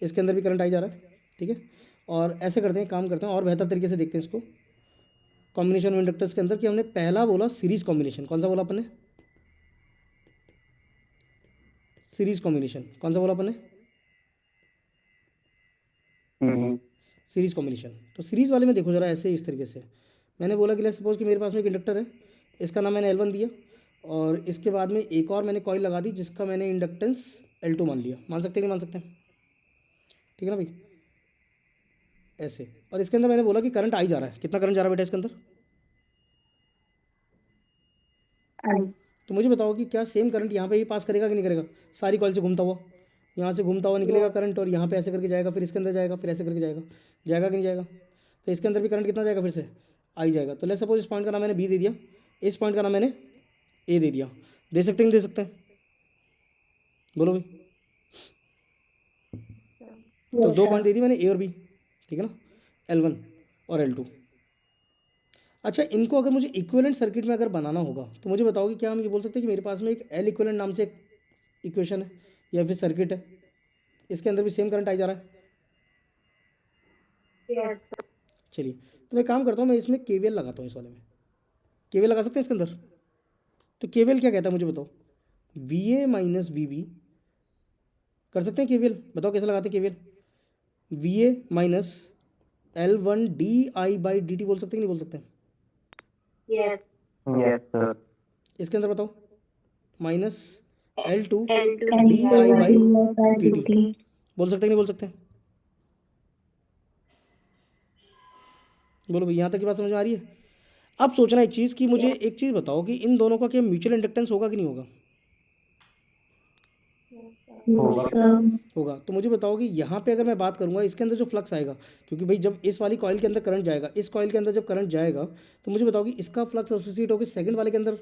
इसके अंदर भी करंट आई जा रहा है, ठीक है। और ऐसे करते हैं, काम करते हैं और बेहतर तरीके से देखते हैं इसको कॉम्बिनेशन ऑफ इंडक्टर्स के अंदर कि हमने पहला बोला सीरीज कॉम्बिनेशन। कौन सा बोला अपन ने? Series combination. कौन सा बोला अपन ने? Series combination. तो सीरीज वाले में देखो जरा ऐसे इस तरीके से मैंने बोला कि लेट्स सपोज कि मेरे पास में एक इंडक्टर है, इसका नाम मैंने L1 दिया और इसके बाद में एक और मैंने कॉइल लगा दी जिसका मैंने इंडक्टेंस L2 मान लिया। मान सकते हैं नहीं मान सकते हैं? ठीक है ना भाई? ऐसे। और इसके अंदर मैंने बोला कि करंट आई जा रहा है। कितना करंट जा रहा है बेटा इसके अंदर? तो मुझे बताओ कि क्या सेम करंट यहाँ पे ही पास करेगा कि नहीं करेगा? सारी कॉइल से घूमता हुआ यहाँ से घूमता हुआ निकलेगा करंट और यहाँ पे ऐसे करके जाएगा, फिर इसके अंदर जाएगा, फिर ऐसे करके जाएगा, जाएगा कि नहीं जाएगा? तो इसके अंदर भी करंट कितना जाएगा, फिर से आई जाएगा। तो लेट्स सपोज इस पॉइंट का नाम मैंने बी दे दिया, इस पॉइंट का नाम मैंने ए दे दिया। दे सकते हैं, नहीं दे सकते हैं? बोलो भाई। तो 2 पॉइंट दे दी मैंने, ए और बी, ठीक है ना, L1 और L2। अच्छा, इनको अगर मुझे इक्विवेलेंट सर्किट में अगर बनाना होगा तो मुझे बताओ कि क्या हम ये बोल सकते हैं कि मेरे पास में एक L इक्विवेलेंट नाम से एक इक्वेशन है या फिर सर्किट है, इसके अंदर भी सेम करंट आई जा रहा है? चलिए, तो मैं काम करता हूँ, मैं इसमें KVL लगाता हूँ, इस वाले में KVL लगा सकते हैं इसके अंदर। तो KVL क्या कहता है मुझे बताओ? VA माइनस VB कर सकते हैं KVL? बताओ कैसे लगाते हैं KVL? VA minus L1 DI/dt बोल सकते हैं कि नहीं बोल सकते? Yes sir. इसके अंदर बताओ, माइनस L2 L2 DI/dt बोल सकते हैं कि नहीं बोल सकते? बोलो भाई, यहाँ तक की बात समझ में आ रही है? अब सोचना एक चीज़ कि मुझे एक चीज़ बताओ कि इन दोनों का क्या म्यूचुअल इंडक्टेंस होगा कि नहीं होगा? होगा। तो मुझे बताओ कि यहाँ पे अगर मैं बात करूँगा, इसके अंदर जो फ्लक्स आएगा, क्योंकि भाई जब इस वाली कॉइल के अंदर करंट जाएगा, इस कॉइल के अंदर जब करंट जाएगा, तो मुझे बताओ कि इसका फ्लक्स एसोसिएट होकर सेकंड वाले के अंदर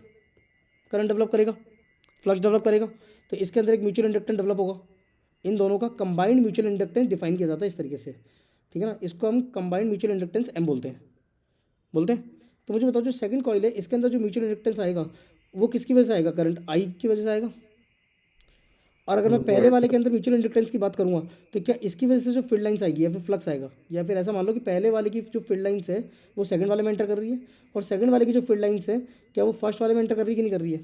करंट डेवलप करेगा, फ्लक्स डेवलप करेगा, तो इसके अंदर एक म्यूचुअल इंडक्टेंस डेवलप होगा। इन दोनों का कंबाइंड म्यूचुअल इंडक्टेंस डिफाइन किया जाता है इस तरीके से, ठीक है ना। इसको हम कंबाइंड म्यूचुअल इंडक्टेंस M बोलते हैं। तो मुझे बताओ, जो सेकंड कॉइल है, इसके अंदर जो म्यूचुअल इंडक्टेंस आएगा वो किसकी वजह से आएगा? करंट I की वजह से आएगा। और अगर मैं पहले वाले के अंदर म्यूचुअल इंडक्टेंस की बात करूँगा, तो क्या इसकी वजह से जो फील्ड लाइन्स आएगी या फिर फ्लक्स आएगा? या फिर ऐसा मान लो कि पहले वाले की जो फील्ड लाइन्स है वो सेकंड वाले में एंटर कर रही है, और सेकंड वाले की जो फील्ड लाइन्स है क्या वो फर्स्ट वाले में एंटर कर रही है कि नहीं कर रही है?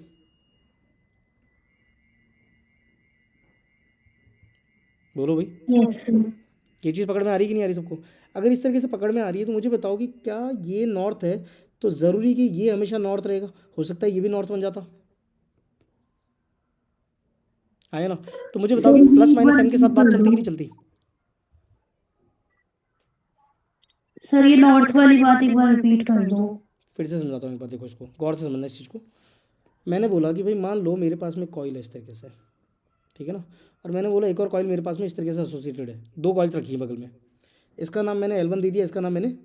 बोलो भाई। ये चीज़ पकड़ में आ रही है कि नहीं आ रही सबको? अगर इस तरीके से पकड़ में आ रही है तो मुझे बताओ कि क्या ये नॉर्थ है तो ज़रूरी कि ये हमेशा नॉर्थ रहेगा? हो सकता है ये भी नॉर्थ बन जाता, आया ना। तो मुझे बताओ कि प्लस माइनस M के साथ बात चलती कि नहीं चलती? सर ये नॉर्थ वाली बात एक बार रिपीट कर दो। फिर से समझाता हूँ एक बार, देखो इसको गौर से समझना इस चीज़ को। मैंने बोला कि भाई मान लो मेरे पास में कॉइल है इस तरीके से, ठीक है ना, और मैंने बोला एक और कॉइल मेरे पास में इस तरीके से एसोसिएटेड है, 2 कॉइल्स रखी है बगल में, इसका नाम मैंने L1 दे दिया, इसका नाम मैंने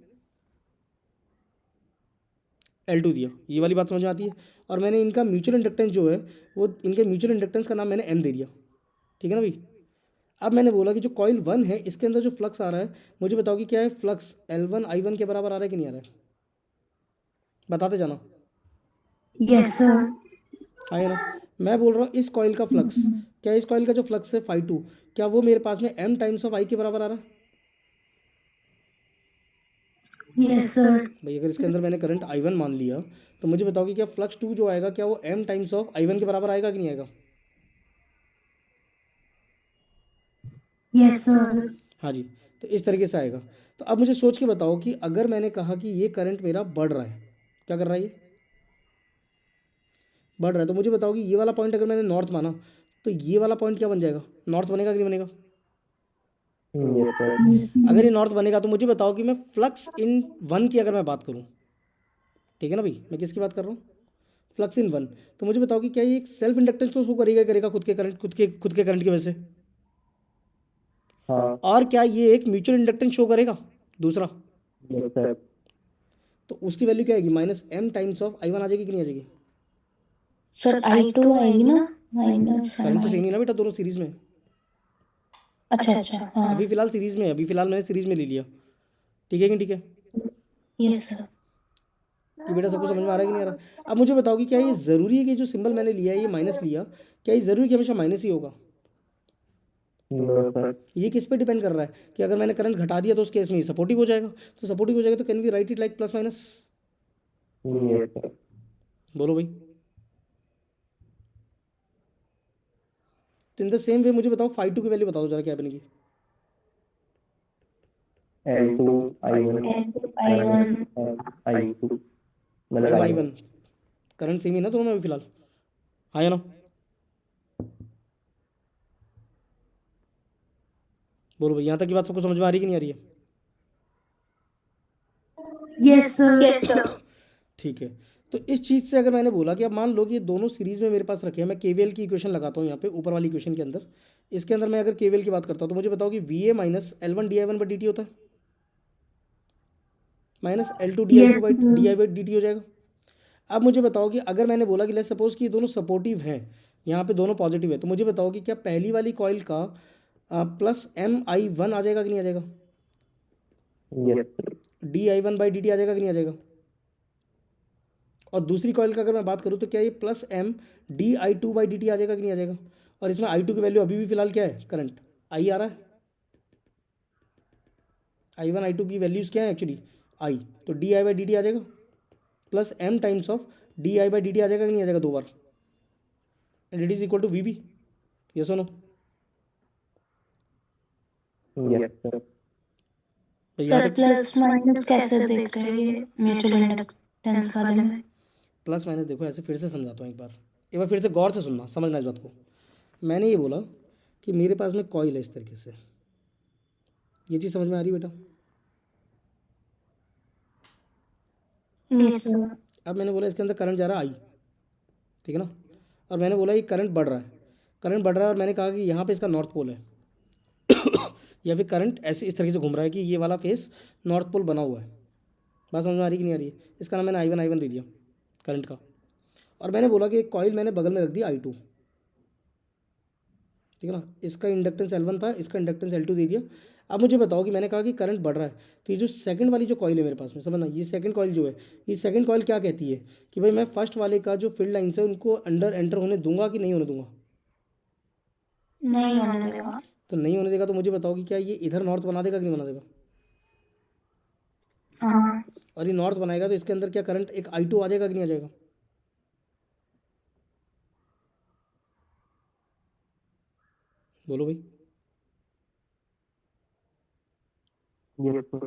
L2 दिया। ये वाली बात समझ में आती है? और मैंने इनका म्यूचुअल इंडक्टेंस जो है वो, इनके म्यूचुअल इंडक्टेंस का नाम मैंने M दे दिया, ठीक है ना भाई। अब मैंने बोला कि जो कॉइल 1 है इसके अंदर जो फ्लक्स आ रहा है, मुझे बताओ कि क्या है फ्लक्स L1 I1 के बराबर आ रहा है कि नहीं आ रहा है? बताते जाना। Yes sir. आया ना। मैं बोल रहा हूँ इस कॉइल का फ्लक्स, क्या इस कॉइल का जो फ्लक्स है φ2, क्या वो मेरे पास में M टाइम्स ऑफ I के बराबर आ रहा है? Yes sir. भाई अगर इसके अंदर मैंने करंट I1 मान लिया, तो मुझे बताओ कि क्या फ्लक्स 2 जो आएगा क्या वो M टाइम्स ऑफ I1 के बराबर आएगा कि नहीं आएगा? Yes sir. हाँ जी, तो इस तरीके से आएगा। तो अब मुझे सोच के बताओ कि अगर मैंने कहा कि ये करंट मेरा बढ़ रहा है, क्या कर रहा है ये? बढ़ रहा है। तो मुझे बताओ कि ये वाला पॉइंट अगर मैंने नॉर्थ माना, तो ये वाला पॉइंट क्या बन जाएगा? नॉर्थ बनेगा कि नहीं बनेगा? अगर ये नॉर्थ बनेगा तो मुझे बताओ कि मैं फ्लक्स इन 1 की अगर मैं बात करूँ, ठीक है ना भाई, मैं किसकी बात कर रहा हूँ? Flux in 1। तो मुझे बताओ कि क्या ये एक सेल्फ इंडक्टेंस तो शो करेगा खुद के करंट की वजह से? हाँ। और क्या ये एक म्यूचुअल इंडक्टेंस शो करेगा दूसरा? Yes sir. तो उसकी वैल्यू क्या आएगी? -M टाइम्स ऑफ I1 आ जाएगी कि नहीं आ जाएगी? सर I2 आएगी ना, माइनस करंट तो सेम ही ना बेटा, दोनों सीरीज में। अच्छा अच्छा हाँ। अभी फिलहाल सीरीज में है, अभी फिलहाल मैंने सीरीज में ले लिया, ठीक है कि ठीक है? Yes sir. कि बेटा सबको समझ में आ रहा है कि नहीं आ रहा? अब मुझे बताओ कि क्या ये ज़रूरी है कि जो सिंबल मैंने लिया है ये माइनस लिया, क्या ये ज़रूरी कि हमेशा माइनस ही होगा? No sir. ये किस पे डिपेंड कर रहा है कि अगर मैंने करंट घटा दिया तो उस केस में ये सपोर्टिव हो जाएगा, तो सपोर्टिव हो जाएगा तो can we write it like plus minus? Yes sir. बोलो भाई। तो इन द सेम वे मुझे बताओ φ2 की वैल्यू बता दो जरा, क्या बनेगी? L2 I1 I2 मैंने M लगाया। I1 करंट सेम ही ना दोनों में अभी फिलहाल, आया ना। बोलो भाई, यहाँ तक की बात सबको समझ में आ रही है कि नहीं आ रही है? Yes sir. Yes sir. ठीक है। तो इस चीज़ से अगर मैंने बोला कि अब मान लो कि ये दोनों सीरीज़ में मेरे पास रखे हैं, मैं केवीएल की इक्वेशन लगाता हूँ यहाँ पे ऊपर वाली इक्वेशन के अंदर। इसके अंदर मैं अगर केवीएल की बात करता हूँ तो मुझे बताओ कि V A minus L one d I one by D t होता है, minus L two d I two yes by d I by D t हो जाएगा। अब मुझे बताओ कि अगर मैंने बोला कि लेट्स सपोज कि ये दोनों सपोर्टिव हैं, यहाँ पे दोनों पॉजिटिव है, तो मुझे बताओ कि क्या पहली वाली कॉइल का प्लस एम आई वन आ जाएगा कि नहीं आ जाएगा, yes sir. D I one by D T आ जाएगा कि नहीं आ जाएगा। और दूसरी कॉइल का अगर मैं बात करूँ तो क्या ये plus M D I two by D T आ जाएगा कि नहीं आ जाएगा। और इसमें आई टू की वैल्यू अभी भी फिलहाल क्या है, करंट आई आ रहा है, आई वन आई टू की वैल्यूज़ क्या है एक्चुअली आई, तो D I by D T आ जाएगा, plus M times of D I by D T आ जाएगा कि नहीं आ जाएगा दो बार, and it is equal to V B. Yes और no yes sir. Sir plus minus कैसे देख रहे हैं ये म्यूचुअल इंडक्टेंस वाले में? प्लस माइनस देखो ऐसे फिर से समझाता हूँ एक बार फिर से गौर से सुनना, समझना इस बात को। मैंने ये बोला कि मेरे पास में कॉइल है इस तरीके से, ये चीज़ समझ में आ रही है बेटा। Yes sir. अब मैंने बोला इसके अंदर करंट जा रहा है आई, ठीक है ना, और मैंने बोला ये करंट बढ़ रहा है, करंट बढ़ रहा है, और मैंने कहा कि यहाँ पे इसका नॉर्थ पोल है या फिर करंट ऐसे इस तरीके से घूम रहा है कि ये वाला फेस नॉर्थ पोल बना हुआ है। बात समझ में आ रही कि नहीं आ रही है। इसका नाम मैंने आई वन दे दिया करंट का, और मैंने बोला कि एक कॉइल मैंने बगल में रख दी आई टू, ठीक है ना, इसका इंडक्टेंस एल वन था, इसका इंडक्टेंस एल टू दे दिया। अब मुझे बताओ कि मैंने कहा कि करंट बढ़ रहा है, तो ये जो सेकंड वाली जो कॉइल है मेरे पास में, समझना, ये सेकंड कॉइल जो है, ये सेकंड कॉइल क्या कहती है कि भाई मैं फर्स्ट वाले का जो फील्ड लाइन्स है उनको अंडर एंटर होने दूंगा कि नहीं होने दूंगा। नहीं होने देगा। तो नहीं होने देगा, तो मुझे बताओ कि क्या ये इधर नॉर्थ बना देगा कि नहीं बना देगा। हाँ। और ये नॉर्थ बनाएगा तो इसके अंदर क्या करंट एक आई टू आ जाएगा कि नहीं आ जाएगा। बोलो भाई। Yes sir.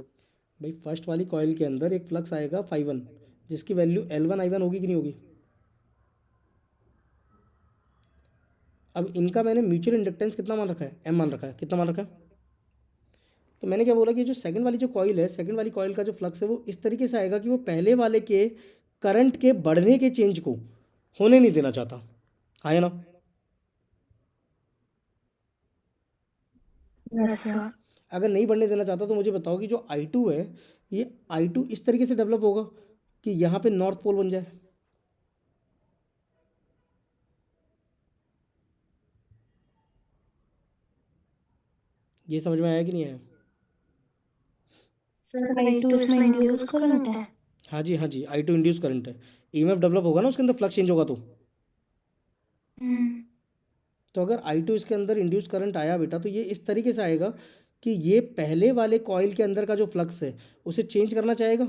भाई फर्स्ट वाली कॉइल के अंदर एक फ्लक्स आएगा फाई वन, जिसकी value L one I one होगी कि नहीं होगी। अब इनका मैंने म्यूचुअल इंडक्टेंस कितना मान रखा है, एम मान रखा है, कितना मान रखा है। तो मैंने क्या बोला कि जो सेकंड वाली जो कॉइल है, सेकंड वाली कॉइल का जो फ्लक्स है वो इस तरीके से आएगा कि वो पहले वाले के करंट के बढ़ने के चेंज को होने नहीं देना चाहता, है ना। Yes sir. अगर नहीं बढ़ने देना चाहता तो मुझे बताओ कि जो आई टू है, ये आई टू इस तरीके से डेवलप होगा कि यहाँ पे नॉर्थ पोल बन जाए। ये समझ में आया कि नहीं आया। सर आई टू इसमें इंड्यूस करंट है? हाँ जी, हाँ जी, आई टू इंड्यूस करंट है, ईएमएफ डेवलप होगा ना उसके अंदर, फ्लक्स चेंज होगा तो अगर आई टू इसके अंदर इंड्यूस करंट आया बेटा, तो ये इस तरीके से आएगा कि ये पहले वाले कॉइल के अंदर का जो फ्लक्स है उसे चेंज करना चाहेगा।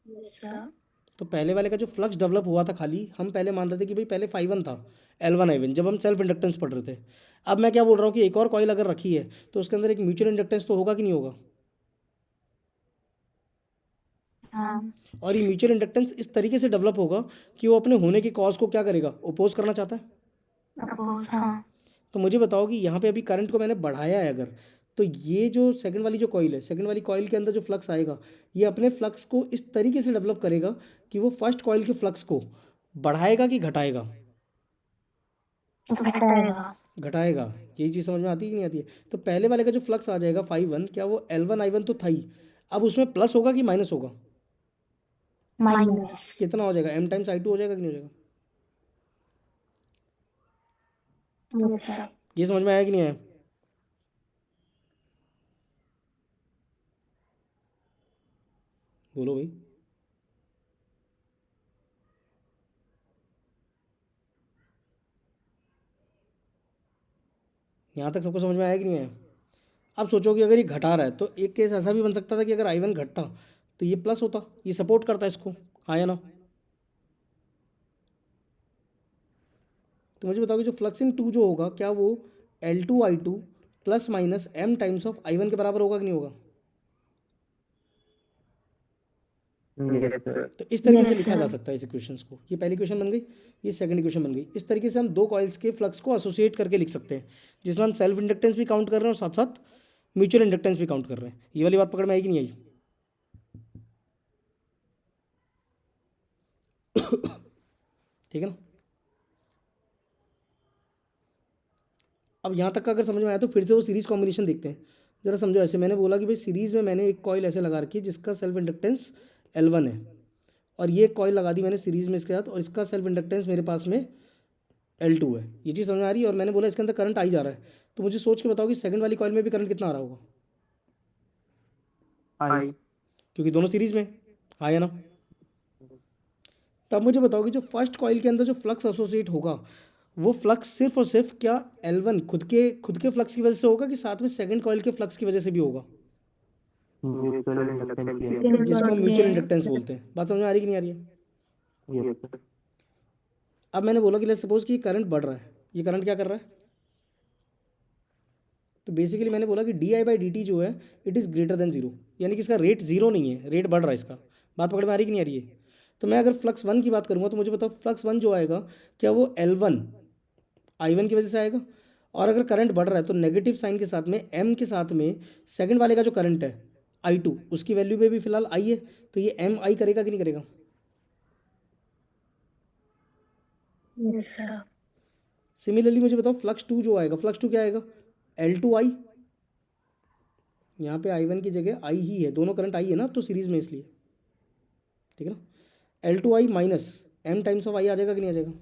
Yes sir. तो पहले वाले का जो फ्लक्स डेवलप हुआ था, खाली हम पहले मान रहे थे कि भाई पहले फाई वन था, एल वन आई वन, जब हम सेल्फ इंडक्टेंस पढ़ रहे थे। अब मैं क्या बोल रहा हूँ कि एक और कॉइल अगर रखी है तो उसके अंदर एक म्यूचुअल इंडक्टेंस तो होगा कि नहीं होगा। हाँ। और ये म्यूचुअल इंडक्टेंस इस तरीके से डेवलप होगा कि वो अपने होने के कॉज को क्या करेगा, अपोज करना चाहता है। अपोज, हाँ। तो मुझे बताओ कि यहाँ पे अभी करंट को मैंने बढ़ाया है अगर, तो ये जो सेकंड वाली जो कॉइल है, सेकंड वाली कॉइल के अंदर जो फ्लक्स आएगा, ये अपने फ्लक्स को इस तरीके से डेवलप करेगा कि वो फर्स्ट कॉइल के फ्लक्स को बढ़ाएगा कि घटाएगा। घटाएगा। घटाएगा। यही चीज़ समझ में आती है कि नहीं आती है। तो पहले वाले का जो फ्लक्स आ जाएगा फाई वन, क्या वो एल वन आई वन तो था ही, अब उसमें प्लस होगा कि माइनस होगा। माइनस। कितना हो जाएगा, एम टाइम्स आई टू हो जाएगा कि नहीं हो जाएगा। Yes sir. ये समझ में आया कि नहीं आया। बोलो भाई। यहाँ तक सबको समझ में आया कि नहीं आया। अब सोचो कि अगर ये घटा रहा है तो एक केस ऐसा भी बन सकता था कि अगर आई वन घटता तो ये प्लस होता, ये सपोर्ट करता इसको, हाँ या ना। तो मुझे बताओ कि जो फ्लक्सिंग टू जो होगा, क्या वो L two I two plus minus M times of I one के बराबर होगा कि नहीं होगा। Yes sir. तो इस तरीके से Yes, लिखा जा sir. सकता है इस इक्वेशंस को। ये पहली इक्वेशन बन गई, ये सेकंड इक्वेशन बन गई। इस तरीके से हम दो कॉइल्स के फ्लक्स को एसोसिएट करके लिख सकते हैं, जिसमें हम सेल्फ इंडक्टेंस भी काउंट कर रहे हैं और साथ साथ म्यूचुअल इंडक्टेंस भी काउंट कर रहे हैं। ये वाली बात पकड़ में आई कि नहीं आई। ठीक है ना। अब यहाँ तक का अगर समझ में आया तो फिर से वो सीरीज कॉम्बिनेशन देखते हैं। जरा समझो, ऐसे मैंने बोला कि भाई सीरीज में मैंने एक कॉइल ऐसे लगा रखी है जिसका सेल्फ इंडक्टेंस L1 है, और ये कॉइल लगा दी मैंने सीरीज में इसके साथ, और इसका सेल्फ इंडक्टेंस मेरे पास में L2 है। ये चीज़ समझ में आ रही है। और मैंने बोला इसके अंदर करंट आई जा रहा है, तो मुझे सोच के बताओ कि सेकंड वाली कॉइल में भी करंट कितना आ रहा होगा, आई। क्योंकि दोनों सीरीज में है ना। तब मुझे बताओ कि जो फर्स्ट कॉइल के अंदर जो फ्लक्स एसोसिएट होगा, वो फ्लक्स सिर्फ और सिर्फ क्या L1 खुद के फ्लक्स की वजह से होगा, कि साथ में सेकंड कॉइल के फ्लक्स की वजह से भी होगा, म्यूचुअल इंडक्टेंस की जिसको हम म्यूचुअल इंडक्टेंस बोलते हैं। बात समझ में आ रही कि नहीं आ रही है। Yes sir. अब मैंने बोला कि लेट्स सपोज कि करंट बढ़ रहा है, ये करंट क्या कर रहा है, तो बेसिकली मैंने बोला कि di/dt जो है it is greater than zero, यानी कि इसका रेट जीरो नहीं है, रेट बढ़ रहा है इसका। बात पकड़ में आ रही कि नहीं आ रही है। तो मैं अगर फ्लक्स वन की बात करूँगा तो मुझे बताओ फ्लक्स वन जो आएगा क्या वो L1 I1 की वजह से आएगा, और अगर करंट बढ़ रहा है तो नेगेटिव साइन के साथ में M के साथ में सेकंड वाले का जो करंट है I2 उसकी वैल्यू पे भी फिलहाल I है, तो ये MI करेगा कि नहीं करेगा। Yes sir. सिमिलरली मुझे बताओ फ्लक्स टू जो आएगा, फ्लक्स टू क्या आएगा L2I, यहाँ पे I1 की जगह I ही है, दोनों करंट I है ना तो सीरीज में, इसलिए ठीक है ना। L2I minus M times of I आ जाएगा कि नहीं आ जाएगा।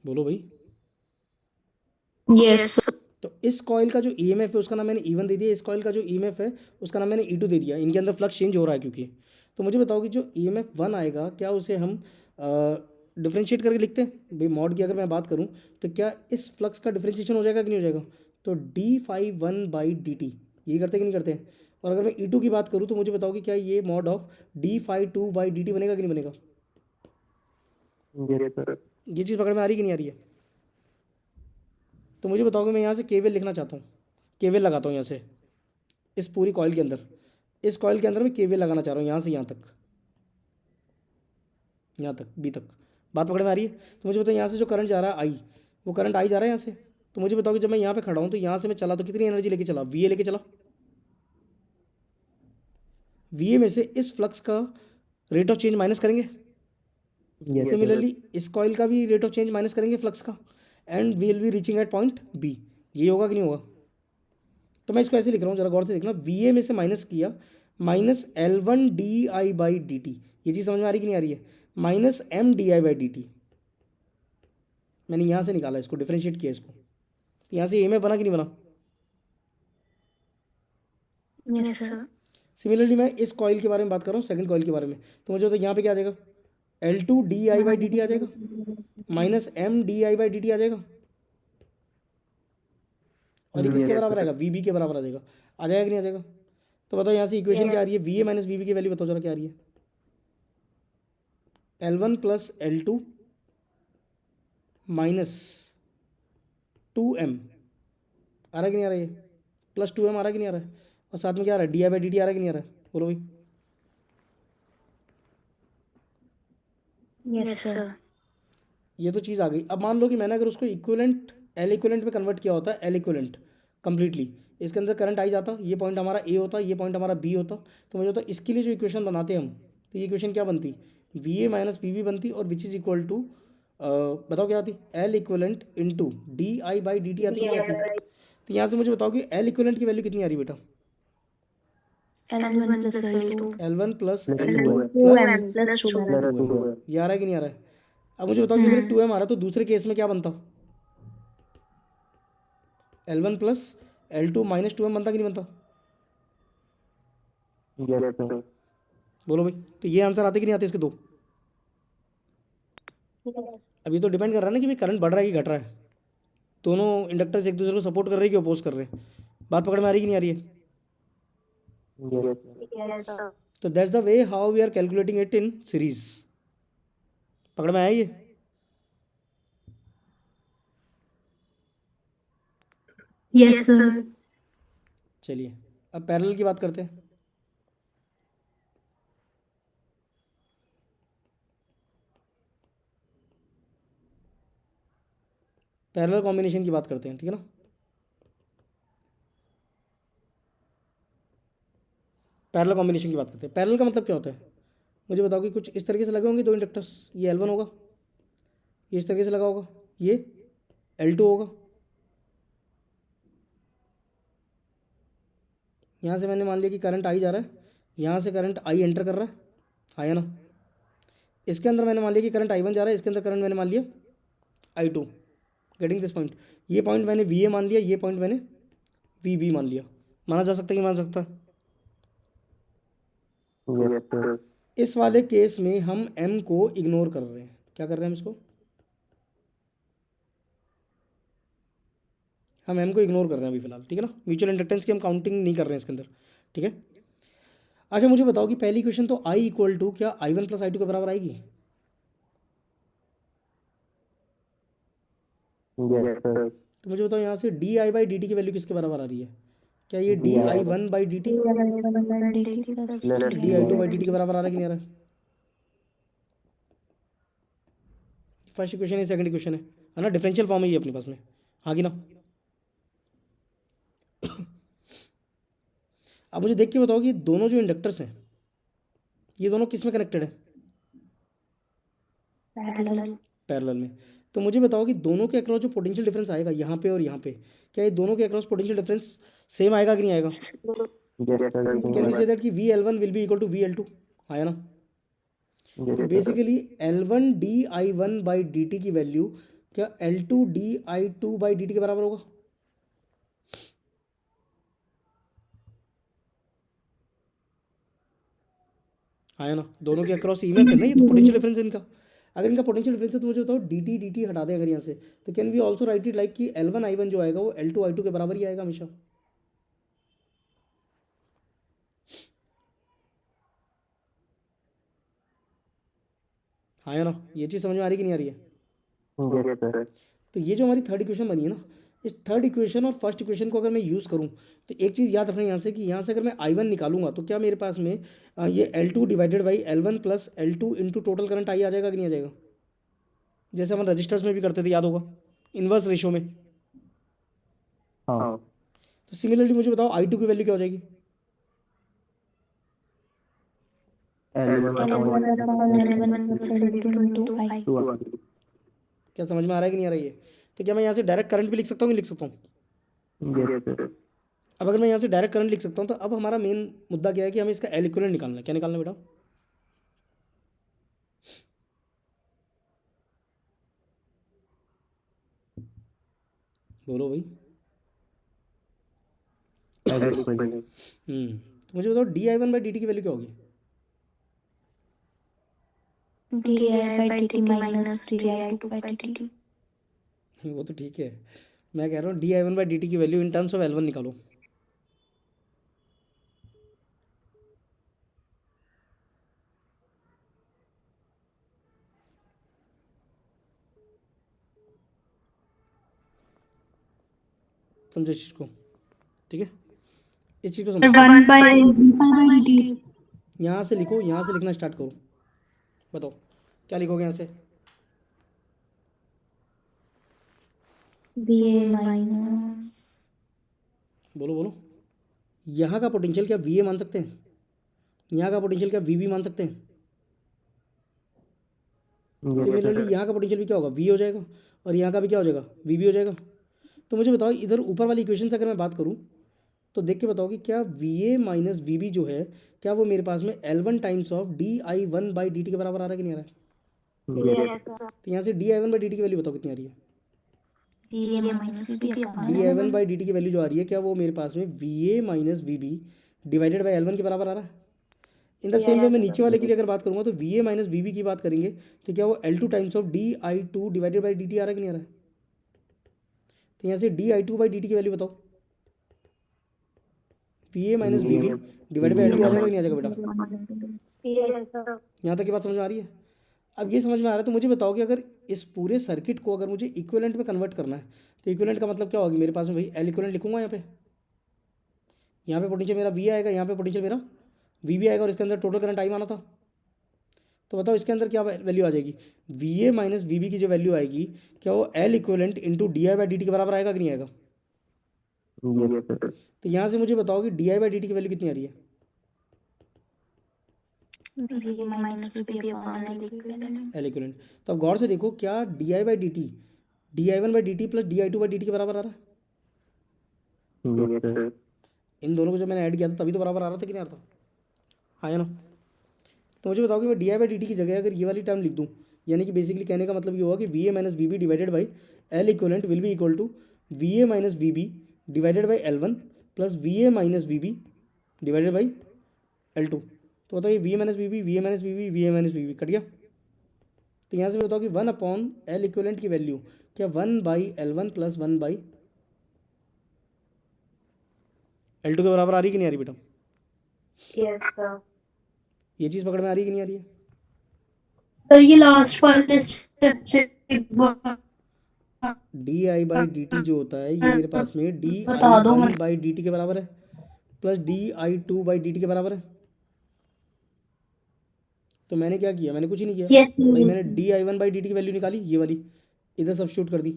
बोलो भाई। यस। तो इस कॉइल का जो EMF है उसका नाम मैंने E1 दे दिया, इस कॉइल का जो EMF है उसका नाम मैंने E2 दे दिया। इनके अंदर फ्लक्स चेंज हो रहा है क्योंकि। तो मुझे बताओ कि जो EMF 1 आएगा क्या उसे हम डिफ्रेंशिएट करके लिखते हैं भाई, मॉड की अगर मैं बात करूं तो क्या इस फ्लक्स का डिफ्रेंशिएशन हो जाएगा कि नहीं हो जाएगा। तो d∅1/dt यही करते कि नहीं करते हैं। और अगर मैं E2 की बात करूँ तो मुझे बताओ कि क्या ये मॉड ऑफ d∅2/dt बनेगा कि नहीं बनेगा। Yes sir. ये चीज़ पकड़ में आ रही कि नहीं आ रही है। तो मुझे बताओ कि मैं यहाँ से केवीएल लिखना चाहता हूँ, केवीएल लगाता हूँ यहाँ से इस पूरी कॉइल के अंदर, इस कॉइल के अंदर मैं केवीएल लगाना चाह रहा हूँ यहाँ से यहाँ तक, यहाँ तक बी तक। बात पकड़ में आ रही है। तो मुझे बताओ यहाँ से जो करंट जा रहा है आई, वो करंट आई जा रहा है यहाँ से। तो मुझे बताओ कि जब मैं यहाँ पे खड़ा हूँ तो यहाँ से मैं चला तो कितनी एनर्जी लेके चला, वी ए लेके चला। वी ए में से इस फ्लक्स का रेट ऑफ चेंज माइनस करेंगे, यस सर। सिमिलरली इस कॉइल का भी रेट ऑफ चेंज माइनस करेंगे फ्लक्स का, and we will be reaching at point B. ये होगा कि नहीं होगा। तो मैं इसको ऐसे लिख रहा हूँ, जरा गौर से देखना, वी ए में से माइनस किया माइनस L1 di/dt, ये चीज़ समझ में आ रही कि नहीं आ रही है, माइनस M di/dt। मैंने यहाँ से निकाला, इसको डिफरेंशिएट किया इसको, तो यहाँ से ए में बना कि नहीं बना। Yes sir. सिमिलरली मैं इस कॉइल के बारे में बात कर रहा हूँ, सेकंड कॉइल के बारे में। तो मुझे तो यहाँ पे क्या आ जाएगा, L2 di/dt आ जाएगा माइनस M di/dt आ जाएगा, और ये किसके बराबर आएगा, VB के बराबर आ जाएगा। आ जाएगा कि नहीं आ जाएगा। तो बताओ यहाँ से इक्वेशन क्या आ रही है, VA माइनस VB की वैल्यू बताओ जरा क्या आ रही है। L1 plus L2 minus 2M आ रहा है कि नहीं आ रहा है, प्लस 2M आ रहा है कि नहीं आ रहा है, और साथ में क्या आ रहा है di/dt आ रहा है कि नहीं आ रहा है। बोलो भाई। Yes sir. ये तो चीज़ आ गई। अब मान लो कि मैंने अगर उसको इक्विवेलेंट L इक्विवेलेंट में कन्वर्ट किया होता है, L इक्विवेलेंट कंप्लीटली, इसके अंदर करंट आई जाता, ये पॉइंट हमारा A होता, ये पॉइंट हमारा B होता। तो मुझे होता इसके लिए जो इक्वेशन बनाते हम, तो ये इक्वेशन क्या बनती, VA माइनस VB बनती, और विच इज़ इक्वल टू बताओ क्या आती, L इक्विवेलेंट इंटू di/dt आती कि नहीं आती। तो यहाँ से मुझे बताओ कि L इक्विवेलेंट की वैल्यू कितनी आ रही है बेटा, L1 plus L2 L1 plus plus L2 2 है।2M plus 2M। Plus 2 है। ये आ रहा है कि नहीं आ रहा है। अब मुझे बताओ कि अगर 2M आ रहा है तो दूसरे केस में क्या बनता, L1 plus L2 minus 2M बनता कि नहीं बनता। Yes sir. बोलो भाई। तो ये आंसर आते कि नहीं आते इसके दो। अब ये तो डिपेंड कर रहा है ना कि भाई करंट बढ़ रहा है कि घट रहा है, दोनों इंडक्टर्स एक दूसरे को सपोर्ट कर रहे हैं कि अपोज कर रहे हैं। बात पकड़ में आ रही कि नहीं आ रही है। Yes sir. तो that's the way how we are calculating it in series. पकड़ में आया ये। Yes sir. चलिए अब पैरेलल की बात करते हैं। पैरेलल कॉम्बिनेशन की बात करते हैं, ठीक है ना। पैरेलल कॉम्बिनेशन की बात करते हैं। पैरेलल का मतलब क्या होता है, मुझे बताओ कि कुछ इस तरीके से लगे होंगे दो इंडक्टर्स, ये L1 होगा, ये इस तरीके से लगा होगा, ये L2 होगा। यहाँ से मैंने मान लिया कि करंट आई जा रहा है, यहाँ से करंट आई एंटर कर रहा है, आया ना। इसके अंदर मैंने मान लिया कि करंट I1 जा रहा है, इसके अंदर करंट मैंने मान लिया I2। गेटिंग दिस पॉइंट, ये पॉइंट मैंने VA मान लिया, ये पॉइंट मैंने VB मान लिया। माना जा सकता है कि मान सकता है। Yes sir. इस वाले केस में हम M को इग्नोर कर रहे हैं। क्या कर रहे हैं हम इसको, हम M को इग्नोर कर रहे हैं अभी फिलहाल, ठीक है ना। म्यूचुअल इंडक्टेंस की हम काउंटिंग नहीं कर रहे हैं इसके अंदर, ठीक है। अच्छा मुझे बताओ कि पहली इक्वेशन तो I इक्वल टू क्या I1 प्लस I2 के बराबर आएगी। Yes sir. तो मुझे बताओ यहाँ से di/dt की वैल्यू किसके बराबर आ रही है, क्या ये di1/dt di2/dt के बराबर आ रहा है कि नहीं आ रहा है। फर्स्ट इक्वेशन है, सेकंड इक्वेशन है ना, डिफरेंशियल फॉर्म है ये अपने पास में, हाँ कि ना। अब मुझे देख के बताओ कि दोनों जो इंडक्टर्स हैं ये दोनों किस में कनेक्टेड है, पैरेलल में। तो मुझे बताओ कि दोनों के अक्रॉस जो पोटेंशियल डिफरेंस आएगा यहाँ पे और यहाँ पे, क्या ये दोनों के अक्रॉस पोटेंशियल डिफरेंस सेम आएगा कि नहीं आएगा। Yes sir. Can we say that कि VL1 will be equal to VL2, आया ना। तो बेसिकली L1 di1/dt की वैल्यू क्या L2 di2/dt के बराबर होगा। आया ना, दोनों के अक्रॉस EMF है ना, ये पोटेंशियल डिफरेंस है इनका। अगर इनका पोटेंशियल डिफरेंस है तो मुझे बताओ dt हटा दें अगर यहाँ से, तो can we also write it like कि L1 I1 जो आएगा वो L2 I2 के बराबर ही आएगा हमेशा। आया ना, ये चीज़ समझ में आ रही कि नहीं आ रही है। Yes sir. तो ये जो हमारी थर्ड इक्वेशन बनी है ना, इस थर्ड इक्वेशन और फर्स्ट इक्वेशन को अगर मैं यूज़ करूँ तो एक चीज़ याद रखना यहाँ से कि यहाँ से अगर मैं I1 निकालूंगा तो क्या मेरे पास में ये L2 divided by L1 plus L2 into total current I आ जाएगा कि नहीं आ जाएगा, जैसे हम रजिस्टर्स में भी करते थे, याद होगा, इन्वर्स रेशो में। हाँ। तो सिमिलरली मुझे बताओ I2 की वैल्यू क्या हो जाएगी। क्या समझ में आ रहा है कि नहीं आ रही है। तो क्या मैं यहाँ से डायरेक्ट करंट भी लिख सकता हूँ, लिख सकता हूँ। Yes sir. अब अगर मैं यहाँ से डायरेक्ट करंट लिख सकता हूँ तो अब हमारा मेन मुद्दा क्या है कि हमें इसका L इक्विवेलेंट निकालना है। क्या निकालना है बेटा, बोलो भाई। तो मुझे बताओ di1/dt की वैल्यू क्या होगी। वो तो ठीक है, मैं कह रहा हूँ di1/dt की value in terms of L1 निकालो। समझो इस चीज़ को, ठीक है, इस चीज़ को समझो। 1/d5/dt यहाँ से लिखो, यहाँ से लिखना स्टार्ट करो, बताओ क्या लिखोगे यहाँ से। बोलो बोलो, यहाँ का पोटेंशियल क्या VA मान सकते हैं, यहाँ का पोटेंशियल क्या VB मान सकते हैं। सिमिलरली यहाँ का पोटेंशियल भी क्या होगा, V हो जाएगा, और यहाँ का भी क्या हो जाएगा, VB हो जाएगा। तो मुझे बताओ इधर ऊपर वाली इक्वेशन से अगर मैं बात करूँ तो देख के बताओ कि क्या VA माइनस VB जो है क्या वो मेरे पास में L1 टाइम्स ऑफ di1/dt के बराबर आ रहा है कि नहीं आ रहा है। तो यहाँ से di1/dt की वैल्यू बताओ कितनी आ रही है। di1/dt की वैल्यू जो आ रही है क्या वो मेरे पास में VA minus VB divided by L1 के बराबर आ रहा है। इन द सेम वे मैं नीचे वाले के लिए अगर बात करूँगा तो VA माइनस VB की बात करेंगे तो क्या वो L2 times of di2 divided by dt आ रहा है कि नहीं आ रहा है। तो यहाँ से di2/dt की वैल्यू बताओ, VA minus VB divided by L2 आ जाएगा कि नहीं आ जाएगा बेटा। यहाँ तक की बात समझ में आ रही है। अब ये समझ में आ रहा है तो मुझे बताओ कि अगर इस पूरे सर्किट को अगर मुझे इक्विवेलेंट में कन्वर्ट करना है तो इक्विवेलेंट का मतलब क्या होगी, मेरे पास में भाई L इक्विवेलेंट लिखूंगा यहाँ पे पोटेंशियल मेरा V आएगा, यहाँ पे पोटेंशियल मेरा VB आएगा, और इसके अंदर टोटल करंट I माना था। तो बताओ इसके अंदर क्या वैल्यू आ जाएगी, VA माइनस VB की जो वैल्यू आएगी क्या वो L इक्विवेलेंट इंटू di/dt के बराबर आएगा कि नहीं आएगा। तो यहाँ से मुझे बताओ कि di/dt की वैल्यू कितनी आ रही है। VA minus VB upon L equivalent. L equivalent. तो अब गौर से देखो, क्या di/dt di1/dt प्लस di2/dt के बराबर आ रहा है? Yes, sir. इन दोनों को जब मैंने ऐड किया था तभी तो बराबर आ रहा था कि नहीं आ रहा था? हाँ या ना? तो मुझे बताओ कि मैं di/dt की जगह अगर ये वाली टर्म लिख दूँ, यानी कि बेसिकली कहने का मतलब ये होगा कि VA minus VB divided by L equivalent will be equal to VA minus VB divided by L1 plus VA minus VB divided by L2। तो बताओ ये VA minus VB VA minus VB VA minus VB cut गया। तो यहाँ से बताओ कि 1 upon L equivalent की वैल्यू क्या 1/L1 प्लस 1/L2 के बराबर आ रही कि नहीं आ रही बेटा? Yes, sir. ये चीज़ पकड़ में आ रही कि नहीं आ रही है? सर ये लास्ट वाले स्टेप से di/dt जो होता है ये मेरे पास में बता दो di1/dt के बराबर है प्लस di2/dt के बराबर है। तो मैंने क्या किया? मैंने कुछ ही नहीं किया Yes, भाई, yes. मैंने di1/dt की वैल्यू निकाली, ये वाली इधर सब्स्टिट्यूट कर दी,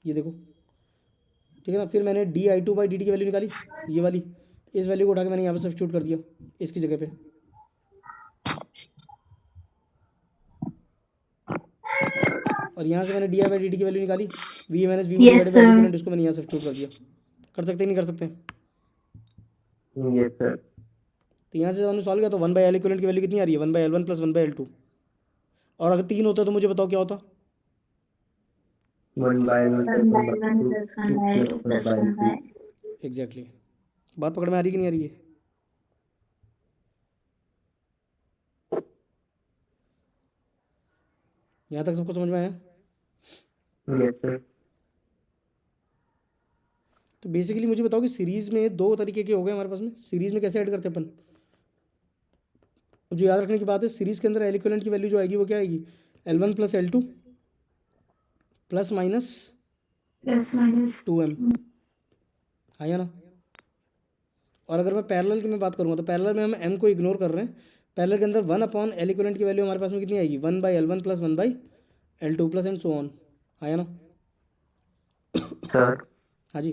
ये देखो, ठीक है ना। फिर मैंने di2/dt की वैल्यू निकाली, ये वाली, इस वैल्यू को उठा के मैंने यहाँ पे सब्स्टिट्यूट कर दिया इसकी जगह पे। और यहाँ से मैंने di/dt की वैल्यू निकाली, VA minus VB Yes, divided by sir. Equivalent, इसको मैंने यहाँ सब्स्टिट्यूट कर दिया। कर सकते हैं नहीं कर सकते? Yes, sir. तो यहाँ से हमने सॉल्व किया तो 1/L इक्विवेलेंट की वैल्यू कितनी आ रही है? 1/L1 plus 1/L2। और अगर 3 होता तो मुझे बताओ क्या होता? 1/1 plus 1/1 plus 1/2 plus 1/. एग्जैक्टली। बात पकड़ में आ रही कि नहीं आ रही है? यहाँ तक सबको समझ में आया? Yes, sir. तो बेसिकली मुझे बताओ कि सीरीज़ में दो तरीके के हो गए हमारे पास में। सीरीज़ में कैसे ऐड करते हैं अपन? जो याद रखने की बात है, सीरीज़ के अंदर एल इक्विवेलेंट की वैल्यू जो आएगी वो क्या आएगी? L1 plus L2 plus minus plus minus 2m, हाँ या ना? और अगर मैं पैरेलल की मैं बात करूँगा तो पैरेलल में हम m को इग्नोर कर रहे हैं। पैरेलल के अंदर 1 अपॉन L इक्विवेलेंट की वैल्यू हमारे पास में कितनी आएगी? 1/L1 plus 1/L2 plus and so on, हाँ या ना? सर हाँ जी।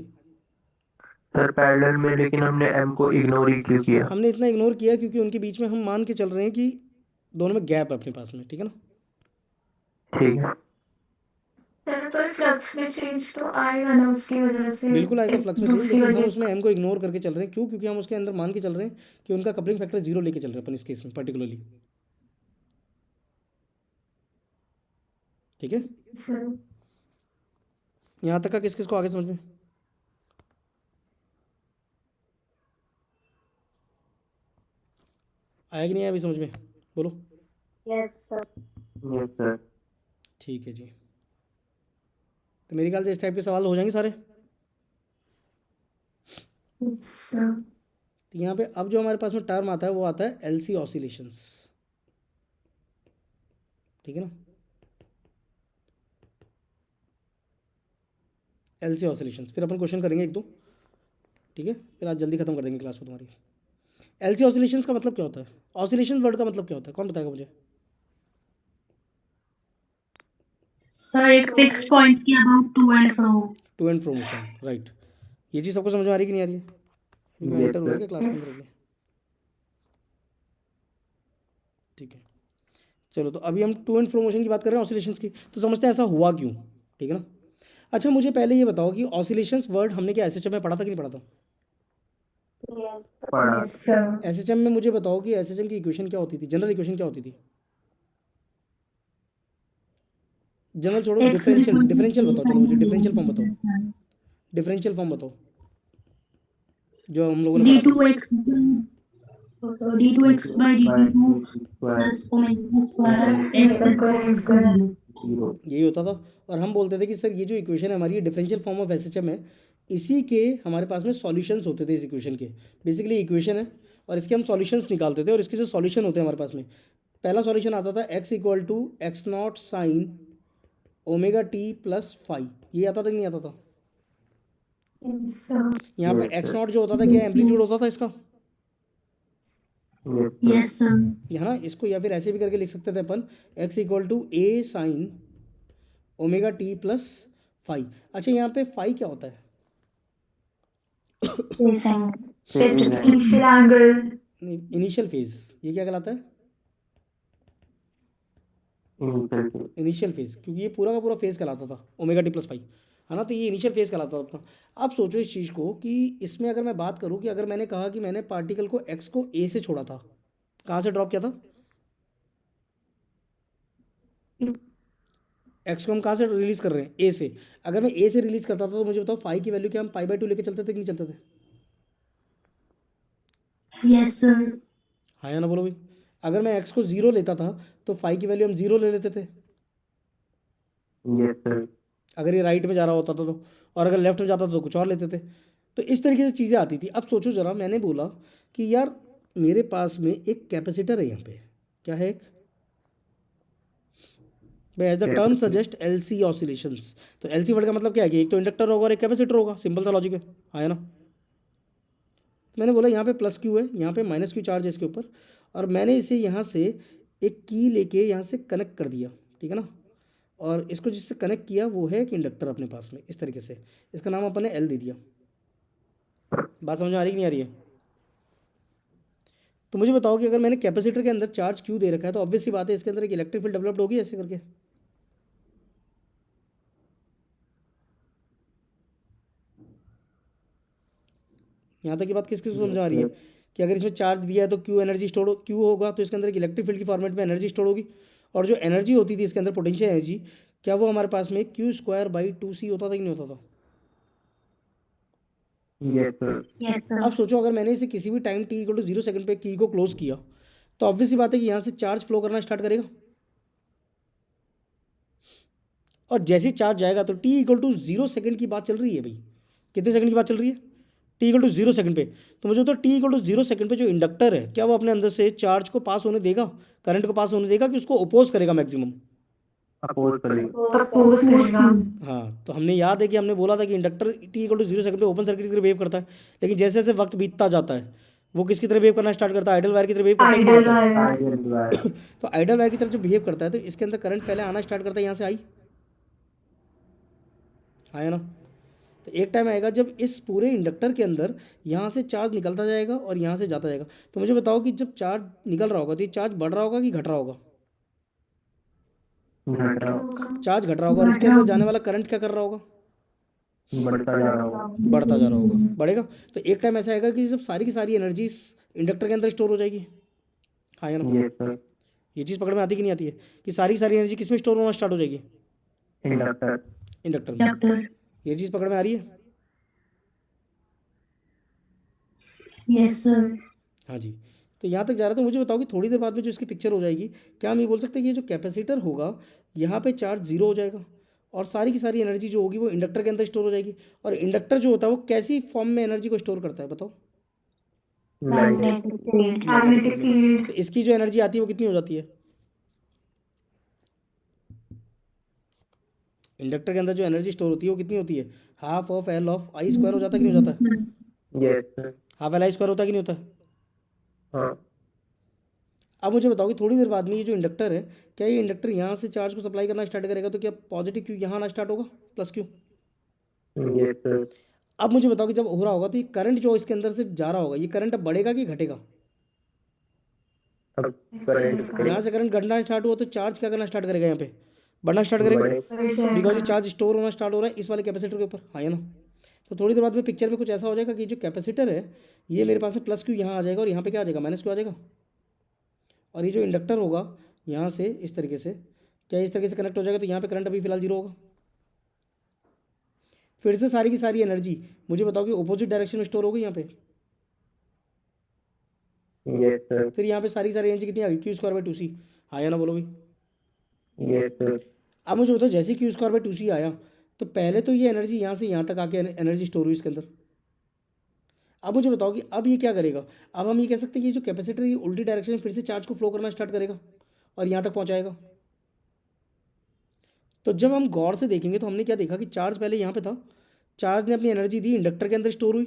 सर पैरेलल में लेकिन हमने m को इग्नोर ही क्यों किया? हमने इतना इग्नोर किया क्योंकि उनके बीच में हम मान के चल रहे हैं कि दोनों में गैप है अपने पास में, ठीक है ना? ठीक है। सर पर फ्लक्स में चेंज तो आएगा ना उसकी वजह से, बिल्कुल आएगा फ्लक्स में चेंज, दूसरी लेकिन हम वजह उसमें m को इग्नोर करके चल रहे हैं। क्यों? क्योंकि हम उसके अंदर मान के चल रहे हैं कि उनका कपलिंग फैक्टर 0 लेके चल रहे हैं अपन इस केस में पर्टिकुलरली, ठीक है? सर यहाँ तक का किस किस को आगे समझ में आया कि नहीं आया अभी समझ में? बोलो। Yes, sir. Yes, sir. ठीक है जी। तो मेरे ख्याल से इस टाइप के सवाल हो जाएंगे सारे। सर तो यहाँ पे अब जो हमारे पास में टर्म आता है वो आता है LC ऑसिलेशंस, ठीक है ना? LC ऑसिलेशंस, फिर अपन क्वेश्चन करेंगे एक दो, ठीक है? फिर आज जल्दी खत्म कर देंगे क्लास को तुम्हारी। LC ऑसिलेशंस का मतलब क्या होता है? ऑसिलेशन वर्ड का मतलब क्या होता है? कौन बताएगा मुझे? सर एक फिक्स पॉइंट के about to and fro. To and fro motion, right. ये चीज़ सबको समझ में आ रही कि नहीं आ रही है? Yes, एंटर हुआ sir. क्या क्लास के अंदर अभी? ठीक है, चलो। तो अभी हम टू एंड फ्रो मोशन की बात कर रहे हैं ऑसिलेशंस की, तो समझते हैं ऐसा हुआ क्यों, ठीक है ना? अच्छा मुझे पहले ये बताओ कि ऑसिलेशंस वर्ड हमने क्या SHM में पढ़ा था कि नहीं पढ़ा था? पढ़ा। सर SHM में मुझे बताओ कि SHM की इक्वेशन क्या होती थी, जनरल इक्वेशन क्या होती थी? जनरल छोड़ो, X is differential equal to differential बताओ, चलो मुझे डिफरेंशियल फॉर्म बताओ, बताओ. डिफरेंशियल फॉर्म बताओ जो हम लोगों ने पढ़ा था। d2x by dt2 plus omega square x is equal to 0. यही होता था। और हम बोलते थे कि सर ये जो इक्वेशन है हमारी, ये डिफरेंशियल फॉर्म ऑफ SHM है, इसी के हमारे पास में सॉल्यूशंस होते थे इस इक्वेशन के। बेसिकली इक्वेशन है और इसके हम सॉल्यूशंस निकालते थे, और इसके जो सॉल्यूशन होते हैं हमारे पास में, पहला सॉल्यूशन आता था x equal to x0 sine omega T plus phi, ये आता था कि नहीं आता था? सर यहाँ पे x0 जो होता था क्या एम्पलीट्यूड होता था इसका, Yes, sir. है ना? इसको या फिर ऐसे भी करके लिख सकते थे अपन, x equal to a sine omega T plus phi. अच्छा यहाँ पे फाई क्या होता है? इनिशियल एंगल, इनिशियल फेज, ये क्या कहलाता है? Initial phase. इनिशियल फेज, क्योंकि ये पूरा का पूरा फेज कहलाता था ओमेगा टी प्लस 5, है ना। तो ये इनिशियल फेज कहलाता था अपना। अब सोचो इस चीज़ को कि इसमें अगर मैं बात करूँ कि अगर मैंने कहा कि मैंने पार्टिकल को एक्स को ए से छोड़ा था, कहाँ से ड्रॉप किया था? एक्स को हम कहाँ से रिलीज कर रहे हैं? ए से। अगर मैं ए से रिलीज करता था तो मुझे बताओ फाई की वैल्यू क्या हम पाई/2 लेके चलते थे कि नहीं चलते थे? Yes sir. हाँ या ना बोलो भाई। अगर मैं एक्स को 0 लेता था तो फाई की वैल्यू हम 0 ले लेते थे, यस सर। अगर ये राइट में जा रहा होता था तो, और अगर लेफ्ट में जाता था तो कुछ और लेते थे। तो इस तरीके से चीज़ें आती थी। अब सोचो ज़रा, मैंने बोला कि यार मेरे पास में एक कैपेसिटर है यहाँ पे, क्या है? एक as the term suggest L C oscillations. तो एल सी वर्ड का मतलब क्या है कि एक तो इंडक्टर होगा और एक कैपेसिटर होगा, सिंपल सा लॉजिक है, हाँ ना। तो मैंने बोला यहाँ पे प्लस क्यू है, यहाँ पे माइनस क्यू चार्ज है इसके ऊपर, और मैंने इसे यहाँ से एक की लेके यहाँ से कनेक्ट कर दिया, ठीक है ना। और इसको जिससे कनेक्ट किया वो है एक इंडक्टर अपने पास में, इस तरीके से। इसका नाम अपन ने एल दे दिया। बात समझ में आ रही कि नहीं आ रही है? तो मुझे बताओ कि अगर मैंने कैपेसिटर के अंदर चार्ज क्यू दे रखा है तो ऑब्वियस सी बात है इसके अंदर एक इलेक्ट्रिक फील्ड डेवलप्ड होगी ऐसे करके। यहाँ तक की बात किस किस को समझ आ रही है कि अगर इसमें चार्ज दिया है तो क्यू एनर्जी स्टोर, क्यू होगा तो इसके अंदर एक इलेक्ट्रिक फील्ड की फॉर्मेट में एनर्जी स्टोर होगी। और जो एनर्जी होती थी इसके अंदर पोटेंशियल एनर्जी, क्या वो हमारे पास में Q²/2C होता था कि नहीं होता था? Yes sir. Yes sir. अब सोचो अगर मैंने इसे किसी भी टाइम t = 0 सेकंड पे की को क्लोज किया तो ऑब्वियस सी बात है कि यहाँ से चार्ज फ्लो करना स्टार्ट करेगा, और जैसे चार्ज जाएगा तो t = 0 सेकंड की बात चल रही है भाई। कितने सेकंड की बात चल रही है? t = 0 सेकंड पे। तो मुझे तो t = 0 सेकंड पे जो इंडक्टर है, क्या वो अपने अंदर से चार्ज को पास होने देगा, करंट को पास होने देगा, कि उसको अपोज करेगा मैक्सिमम? अपोज करेगा। अपोज करेगा। हाँ, तो हमने याद है कि हमने बोला था कि इंडक्टर t = 0 सेकंड पे ओपन सर्किट की तरह बिहेव करता है, लेकिन जैसे जैसे वक्त बीतता जाता है वो किसकी तरह बिहेव करना स्टार्ट करता है? आइडल वायर की तरह बिहेव करता है कि नहीं आइडल करता है? वायर। Ideal wire. तो आइडल वायर की तरफ जब बिहेव करता है तो इसके अंदर करंट पहले आना स्टार्ट करता है, यहाँ से आई, आया ना। तो एक टाइम आएगा जब इस पूरे इंडक्टर के अंदर यहाँ से चार्ज निकलता जाएगा और यहाँ से जाता जाएगा। तो मुझे बताओ कि जब चार्ज निकल रहा होगा तो ये चार्ज बढ़ रहा होगा कि घट रहा होगा? घट रहा होगा। चार्ज घट रहा होगा। और इसके अंदर जाने वाला करंट क्या कर रहा होगा? बढ़ता जा रहा होगा। बढ़ता जा रहा होगा, बढ़ेगा। तो एक टाइम ऐसा आएगा कि जब सारी की सारी एनर्जी इंडक्टर के अंदर स्टोर हो जाएगी, हाँ या ना। Yes sir. ये चीज़ पकड़ में आती कि नहीं आती है कि सारी की सारी एनर्जी किस में स्टोर होना स्टार्ट हो जाएगी? इंडक्टर। इंडक्टर में। डॉक्टर। ये चीज़ पकड़ में आ रही है? Yes sir. हाँ जी। तो यहाँ तक जा रहा है। तो मुझे बताओ कि थोड़ी देर बाद में जो इसकी पिक्चर हो जाएगी, क्या हम ये बोल सकते हैं कि ये जो कैपेसिटर होगा यहाँ पे चार्ज 0 हो जाएगा और सारी की सारी एनर्जी जो होगी वो इंडक्टर के अंदर स्टोर हो जाएगी। और इंडक्टर जो होता है वो कैसी फॉर्म में एनर्जी को स्टोर करता है बताओ? Magnetic field. Magnetic field. तो इसकी जो एनर्जी आती है वो कितनी हो जाती है? इंडक्टर के अंदर जो एनर्जी स्टोर होती है वो कितनी होती है? Half of L of I square हो जाता है कि नहीं हो जाता है? Yes sir. Half L I square होता है कि नहीं होता है? हाँ। अब मुझे बताओ कि थोड़ी देर बाद में ये जो इंडक्टर है, क्या ये इंडक्टर यहाँ से चार्ज को सप्लाई करना स्टार्ट करेगा तो क्या पॉजिटिव क्यू यहाँ आना स्टार्ट होगा, प्लस क्यू? Yes sir. अब मुझे बताओ कि जब हो रहा होगा तो ये करंट जो इसके अंदर से जा रहा होगा, ये करंट अब बढ़ेगा कि घटेगा? अब करंट यहाँ से करंट घटना स्टार्ट हुआ तो चार्ज क्या करना स्टार्ट करेगा? यहाँ पे बढ़ना स्टार्ट करेगा, बढ़े। बिकॉज ये चार्ज स्टोर होना स्टार्ट हो रहा है इस वाले कैपेसिटर के ऊपर, हाँ या ना। तो थोड़ी देर बाद में पिक्चर में कुछ ऐसा हो जाएगा कि जो कैपेसिटर है ये मेरे पास में प्लस क्यू यहाँ आ जाएगा और यहाँ पे क्या आ जाएगा? माइनस क्यू आ जाएगा। और ये जो इंडक्टर होगा यहाँ से इस तरीके से, क्या इस तरीके से कनेक्ट हो जाएगा तो यहाँ पे करंट अभी फिलहाल 0 होगा। फिर से सारी की सारी एनर्जी मुझे बताओ कि ऑपोजिट डायरेक्शन में स्टोर होगी यहाँ पे। Yes sir. फिर यहाँ पे सारी की सारी एनर्जी कितनी आ गई? Q²/2C, हाँ या ना बोलो भाई। Yes sir. अब मुझे बताओ जैसे Q²/2C आया तो पहले तो ये एनर्जी यहाँ से यहाँ तक आके एनर्जी स्टोर हुई इसके अंदर। अब मुझे बताओ कि अब ये क्या करेगा? अब हम ये कह सकते हैं कि ये जो कैपेसिटर ये उल्टी डायरेक्शन में फिर से चार्ज को फ्लो करना स्टार्ट करेगा और यहाँ तक पहुँचाएगा। तो जब हम गौर से देखेंगे तो हमने क्या देखा कि चार्ज पहले यहाँ पे था, चार्ज ने अपनी एनर्जी दी, इंडक्टर के अंदर स्टोर हुई।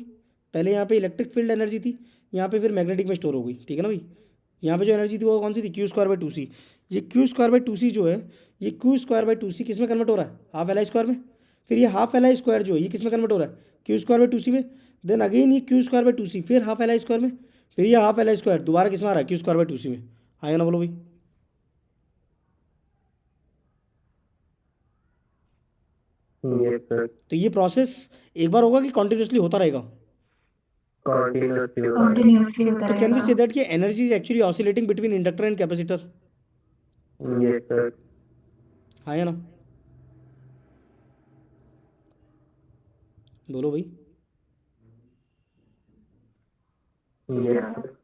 पहले यहाँ पे इलेक्ट्रिक फील्ड एनर्जी थी, यहाँ पे फिर मैग्नेटिक में स्टोर हो गई, ठीक है ना भाई। यहाँ पे जो एनर्जी थी वो कौन सी थी? Q²/2C। ये Q²/2C जो है ये Q²/2C किस में कन्वर्ट हो रहा है? हाफ एल आई स्क्वायर में। फिर ये हाफ एल आई स्क्वायर जो है ये किस में कन्वर्ट हो रहा है? Q²/2C में। देन अगेन ये Q²/2C फिर हाफ एल आई स्क्वायर में, फिर ये हाफ एल आई स्क्वायर दोबारा किस में आ रहा है? Q²/2C में, हाँ या ना बोलो भाई। यस सर, तो ये प्रोसेस एक बार होगा कि कॉन्टिन्यूसली होता रहेगा? कंटिन्यूसली होता है। कंटिन्यूअसली होता तो कैन वी से रहेगा। दैट कि energy is actually oscillating between inductor and capacitor? Yes sir, हाँ या ना? बोलो भाई। यस सर,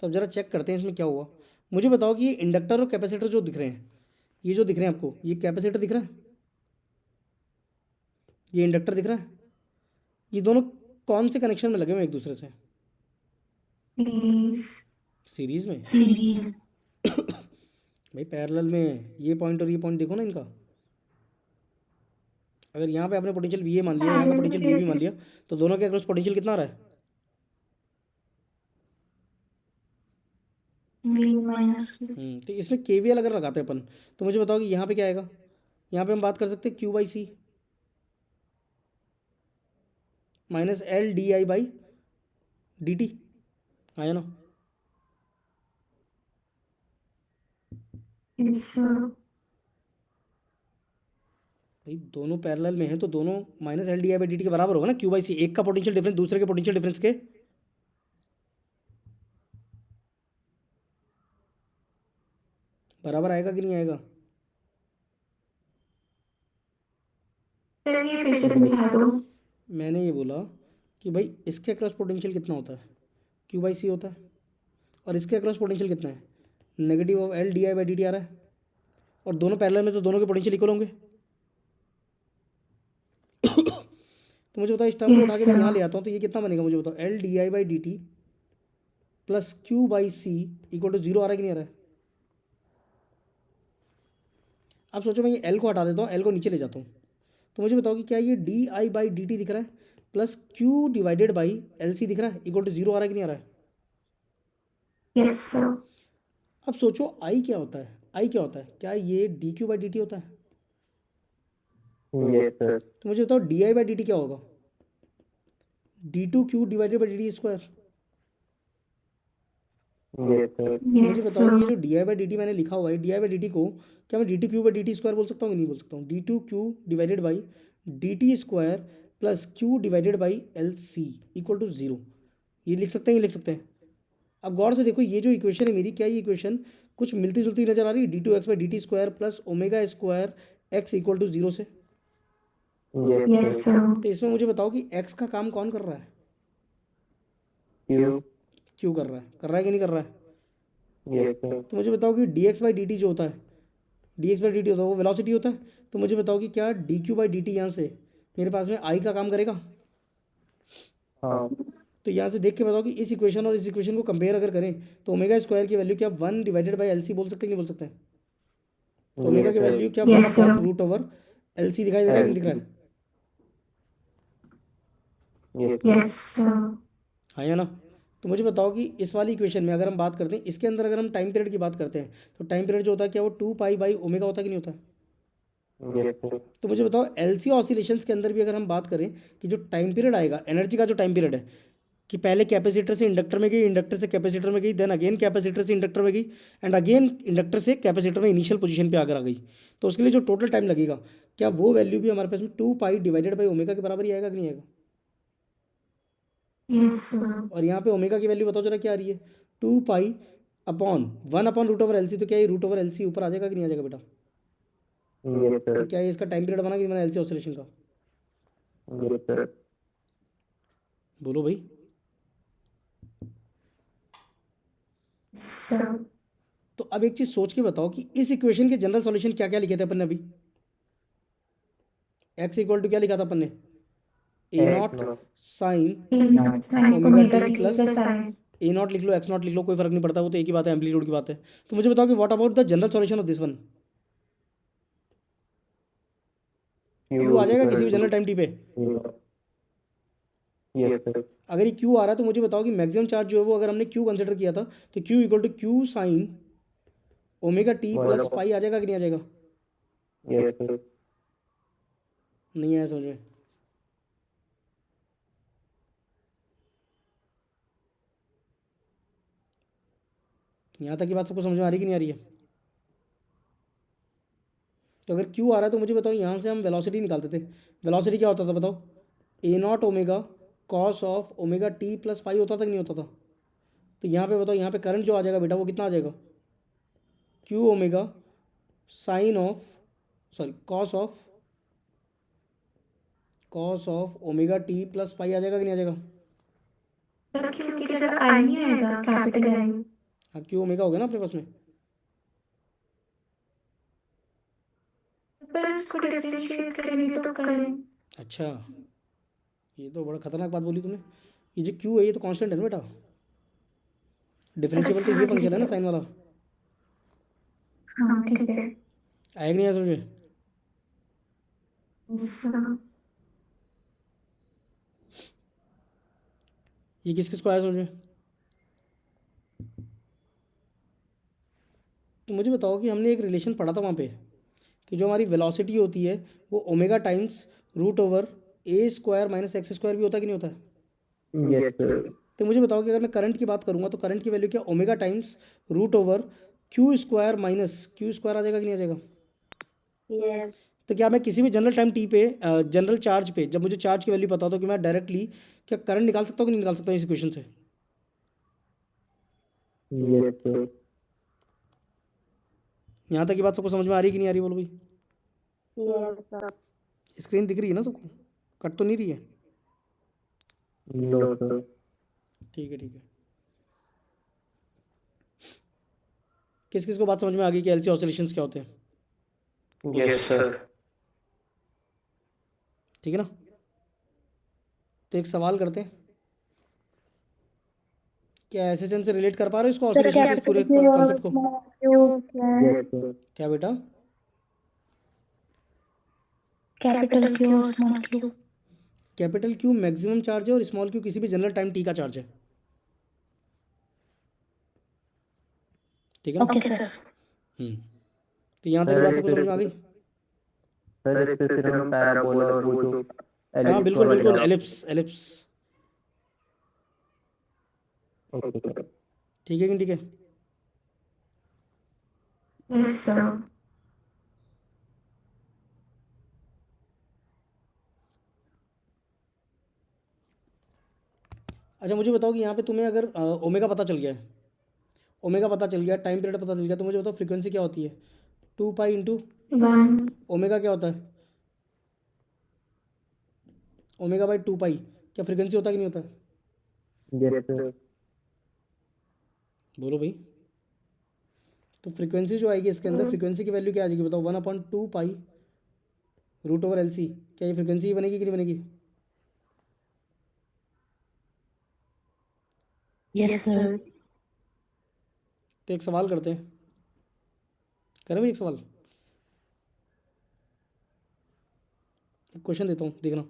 तो अब जरा चेक करते हैं इसमें क्या हुआ। मुझे बताओ कि ये इंडक्टर और कैपेसिटर जो दिख रहे हैं, ये जो दिख रहे हैं आपको, ये कैपेसिटर दिख रहा है, ये इंडक्टर दिख रहा है, ये दोनों कौन से कनेक्शन में लगे हुए हैं एक दूसरे से? सीरीज। सीरीज में। सीरीज। भाई पैरेलल में ये पॉइंट और ये पॉइंट देखो ना इनका। अगर यहाँ पे आपने पोटेंशियल वी ए मान लिया, यहाँ का पोटेंशियल वी बी मान लिया, तो दोनों के अक्रॉस पोटेंशियल कितना आ रहा है? V minus. तो इसमें केवीएल अगर लगाते हैं अपन, तो मुझे बताओ कि यहाँ पे क्या आएगा? यहाँ पे हम बात कर सकते हैं Q by C minus L D I by D t, आया ना? भाई दोनों पैरेलल में है तो दोनों minus L D I by D t के बराबर होगा ना, क्यू बाई सी। एक का पोटेंशियल डिफरेंस दूसरे के पोटेंशियल डिफरेंस के बराबर आएगा कि नहीं आएगा? ये फिर से समझा दो। मैंने ये बोला कि भाई इसके अक्रॉस पोटेंशियल कितना होता है? क्यू बाई सी होता है। और इसके अक्रॉस पोटेंशियल कितना है? Negative of L D I by D T आ रहा है। और दोनों पैरेलल में तो दोनों के पोटेंशियल इक्वल होंगे। तो मुझे बताओ इस टर्म को उठा के मैं यहाँ ले आता हूँ तो ये कितना बनेगा मुझे बताओ? L D I by D T plus Q by C equal to zero आ रहा है कि नहीं आ रहा है? अब सोचो मैं ये एल को हटा देता हूँ, एल को नीचे ले जाता हूँ, तो मुझे बताओ कि क्या ये d I by D t दिख रहा है plus Q divided by L C दिख रहा है इक्वल टू जीरो आ रहा है कि नहीं आ रहा है? Yes sir. अब सोचो आई क्या होता है? आई क्या होता है? क्या ये d Q by D t होता है? यस सर, तो मुझे बताओ d I by D t क्या होगा? D two Q divided by D T square. Yes sir, मुझे बताओ ये जो d I by D t मैंने लिखा हुआ है, d I by D t को क्या मैं d two Q by D T square बोल सकता हूँ कि नहीं बोल सकता हूँ? D two Q divided by D T square plus Q divided by L C equal to zero. ये लिख सकते हैं, ये लिख सकते हैं। अब गौर से देखो ये जो इक्वेशन है मेरी, क्या ये इक्वेशन कुछ मिलती जुलती नजर आ रही है? D two X by D T square plus omega square X equal to zero से। Yes sir. तो इसमें मुझे बताओ कि एक्स का काम कौन कर रहा है? क्यू, क्यों कर रहा है कि नहीं कर रहा है? यस सर, तो मुझे बताओ कि D x by D T जो होता है, D x by D t होता है वो वेलोसिटी होता है। तो मुझे बताओ कि क्या D Q by D T यहाँ से मेरे पास में आई का काम करेगा? हाँ, तो यहाँ से देख के बताओ कि इस इक्वेशन और इस इक्वेशन को कंपेयर अगर करें तो ओमेगा स्क्वायर की वैल्यू क्या one divided by L C बोल सकते हैं कि नहीं बोल सकते हैं? तो ओमेगा की वैल्यू क्या one upon root over L C दिखाई दे रहा है कि नहीं दिख रहा है? Yes sir. हाँ या ना? तो मुझे बताओ कि इस वाली इक्वेशन में अगर हम बात करते हैं, इसके अंदर अगर हम टाइम पीरियड की बात करते हैं तो टाइम पीरियड जो होता है क्या वो टू पाई बाई ओमेगा होता है कि नहीं होता है? यस सर, तो मुझे बताओ एलसी ऑसिलेशंस के अंदर भी अगर हम बात करें कि जो टाइम पीरियड आएगा, एनर्जी का जो टाइम पीरियड है, कि पहले कैपेसिटर से इंडक्टर में गई, इंडक्टर से कैपेसिटर में गई, देन अगेन कैपेसिटर से इंडक्टर में गई, एंड अगेन इंडक्टर से कैपेसिटर में इनिशियल पोजीशन पे आकर आ गई, तो उसके लिए जो टोटल टाइम लगेगा क्या वो वैल्यू भी हमारे पास में two pi divided by omega के बराबर ही आएगा कि नहीं आएगा? Yes sir. और यहाँ पे ओमेगा की वैल्यू बताओ जरा क्या आ रही है? Two pi upon one upon root over L C. तो क्या ये रूट ओवर एल सी ऊपर आ जाएगा कि नहीं आ जाएगा बेटा? यस तो सर, क्या ये इसका टाइम पीरियड बना कि नहीं बना एल सी ऑसिलेशन का? यस सर, बोलो भाई। सर। तो अब एक चीज सोच के बताओ कि इस इक्वेशन के जनरल सॉल्यूशन क्या क्या लिखे थे अपन ने अभी? एक्स इक्वल टू क्या लिखा था अपन ने? A naught sine omega T plus A naught लिख लो, एक्स नॉट लिख लो, कोई फर्क नहीं पड़ता, वो तो एक ही बात है, एम्पलीट्यूड की बात है। तो मुझे बताओ कि what about the general solution of this one? Q आ जाएगा किसी भी जनरल टाइम टी पे? यस सर, अगर ये क्यू आ रहा है तो मुझे बताओ कि मैक्सिमम चार्ज जो है वो अगर हमने क्यू कंसिडर किया था तो Q equal to Q sine omega T plus pi आ जाएगा कि नहीं आ जाएगा? यस सर, नहीं आया समझ में? यहाँ तक की बात सबको समझ में आ रही कि नहीं आ रही है? तो अगर क्यू आ रहा है तो मुझे बताओ यहाँ से हम वेलोसिटी निकालते थे। वेलोसिटी क्या होता था बताओ? A naught omega cos of omega T plus five होता था कि नहीं होता था? तो यहाँ पे बताओ, यहाँ पे करंट जो आ जाएगा बेटा वो कितना आ जाएगा? Q omega sine of sorry cos of omega T plus five आ जाएगा कि नहीं आ जाएगा? सर क्यू की जगह आई नहीं आएगा, कैपिटल आई। हाँ, क्यू ओमेगा हो गया ना अपने पास में। पर इसको डिफरेंशिएट करेंगे तो करें। अच्छा, ये तो बड़ा खतरनाक बात बोली तुमने। ये जो क्यू है ये तो कांस्टेंट है ना बेटा, डिफरेंशिएबल तो ये फंक्शन है ना साइन वाला। हाँ ठीक है। आएगा नहीं आया समझ में? ये किस किस को आया समझ में? तो मुझे बताओ कि हमने एक रिलेशन पढ़ा था वहाँ पे कि जो हमारी वेलोसिटी होती है वो ओमेगा टाइम्स रूट ओवर ए स्क्वायर माइनस एक्स स्क्वायर भी होता है कि नहीं होता है? Yes sir. तो मुझे बताओ कि अगर मैं करंट की बात करूँगा तो करंट की वैल्यू क्या? Omega times root over Q square minus Q square आ जाएगा कि नहीं आ जाएगा? यस तो क्या मैं किसी भी जनरल टाइम टी पे जनरल चार्ज पे जब मुझे चार्ज की वैल्यू पता हो तो कि मैं डायरेक्टली क्या करंट निकाल सकता हूँ कि नहीं निकाल सकता हूँ इस इक्वेशन से? Yes sir. यहाँ तक की बात सबको समझ में आ रही है कि नहीं आ रही बोलो भाई? Yes sir. स्क्रीन दिख रही है ना सबको? कट तो नहीं रही है? No sir. ठीक है ठीक है। किस किस को बात समझ में आ गई कि एलसी ऑसिलेशंस क्या होते हैं? Yes sir. ठीक है ना? तो एक सवाल करते हैं, क्या एसएसएम से रिलेट कर पा रहे हो इसको, सर ऑसिलेशन से इस पूरे कॉन्सेप्ट को? स्मॉल क्यू क्या है? Yes sir. क्या बेटा? कैपिटल क्यू और small Q. Capital Q maximum charge है और स्मॉल क्यू किसी भी जनरल टाइम टी का चार्ज है। ठीक है ना? Okay sir. तो यहाँ तक सर, बात सबको समझ में आ गई? सर इससे फिर हम पैराबोला और वो जो हाँ बिल्कुल एलिप्स बिल्कुल, वगैरह। Ellipse ellipse. Okay sir. ठीक है कि नहीं? ठीक है। Yes sir. अच्छा मुझे बताओ कि यहाँ पे तुम्हें अगर ओमेगा पता चल गया है, ओमेगा पता चल गया, टाइम पीरियड पता चल गया, तो मुझे बताओ फ्रीक्वेंसी क्या होती है? 2 पाई इंटू 1 ओमेगा क्या होता है? ओमेगा बाई 2 पाई क्या फ्रीक्वेंसी होता है कि नहीं होता है? Yes sir. बोलो भाई। तो फ्रीक्वेंसी जो आएगी इसके अंदर, फ्रीक्वेंसी की वैल्यू क्या आ जाएगी बताओ? 1/2 pi root over L C. क्या ये फ्रीक्वेंसी बनेगी कि नहीं बनेगी? Yes sir. तो एक सवाल करते हैं, करें भाई एक सवाल, एक क्वेश्चन देता हूँ देखना।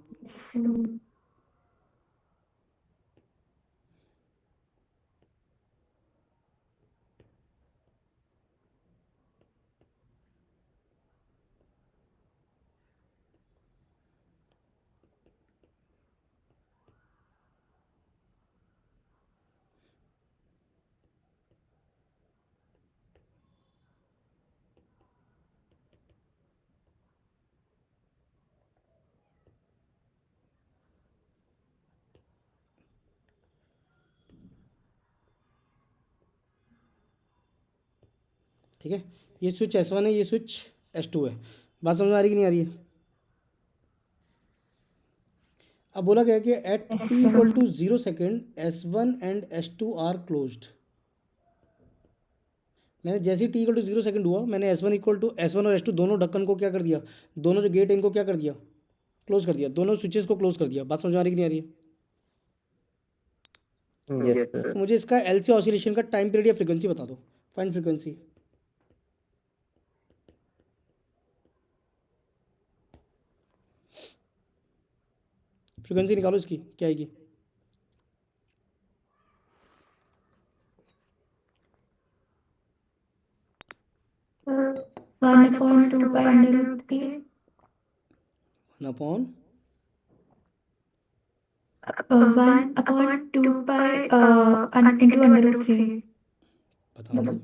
ठीक है, ये स्विच S1 है, ये स्विच S2 है। बात समझ में आ रही कि नहीं आ रही है? अब बोला गया कि at t equal to 0 second S1 and S2 are closed. मैंने जैसे ही t इक्वल टू 0 सेकेंड हुआ, मैंने S1 इक्वल टू S1 और S2 दोनों ढक्कन को क्या कर दिया, दोनों जो गेट है इनको क्या कर दिया, क्लोज कर दिया, दोनों स्विचेस को क्लोज कर दिया। बात समझ में आ रही कि नहीं आ रही है? Yes sir. तो मुझे इसका एलसी ऑसिलेशन का टाइम पीरियड या फ्रीक्वेंसी बता दो। Find frequency. फ्रीक्वेंसी निकालो इसकी, क्या आएगी? One upon 2 pi under root 3 1/, 1/2 pi into under root 3। बताओ।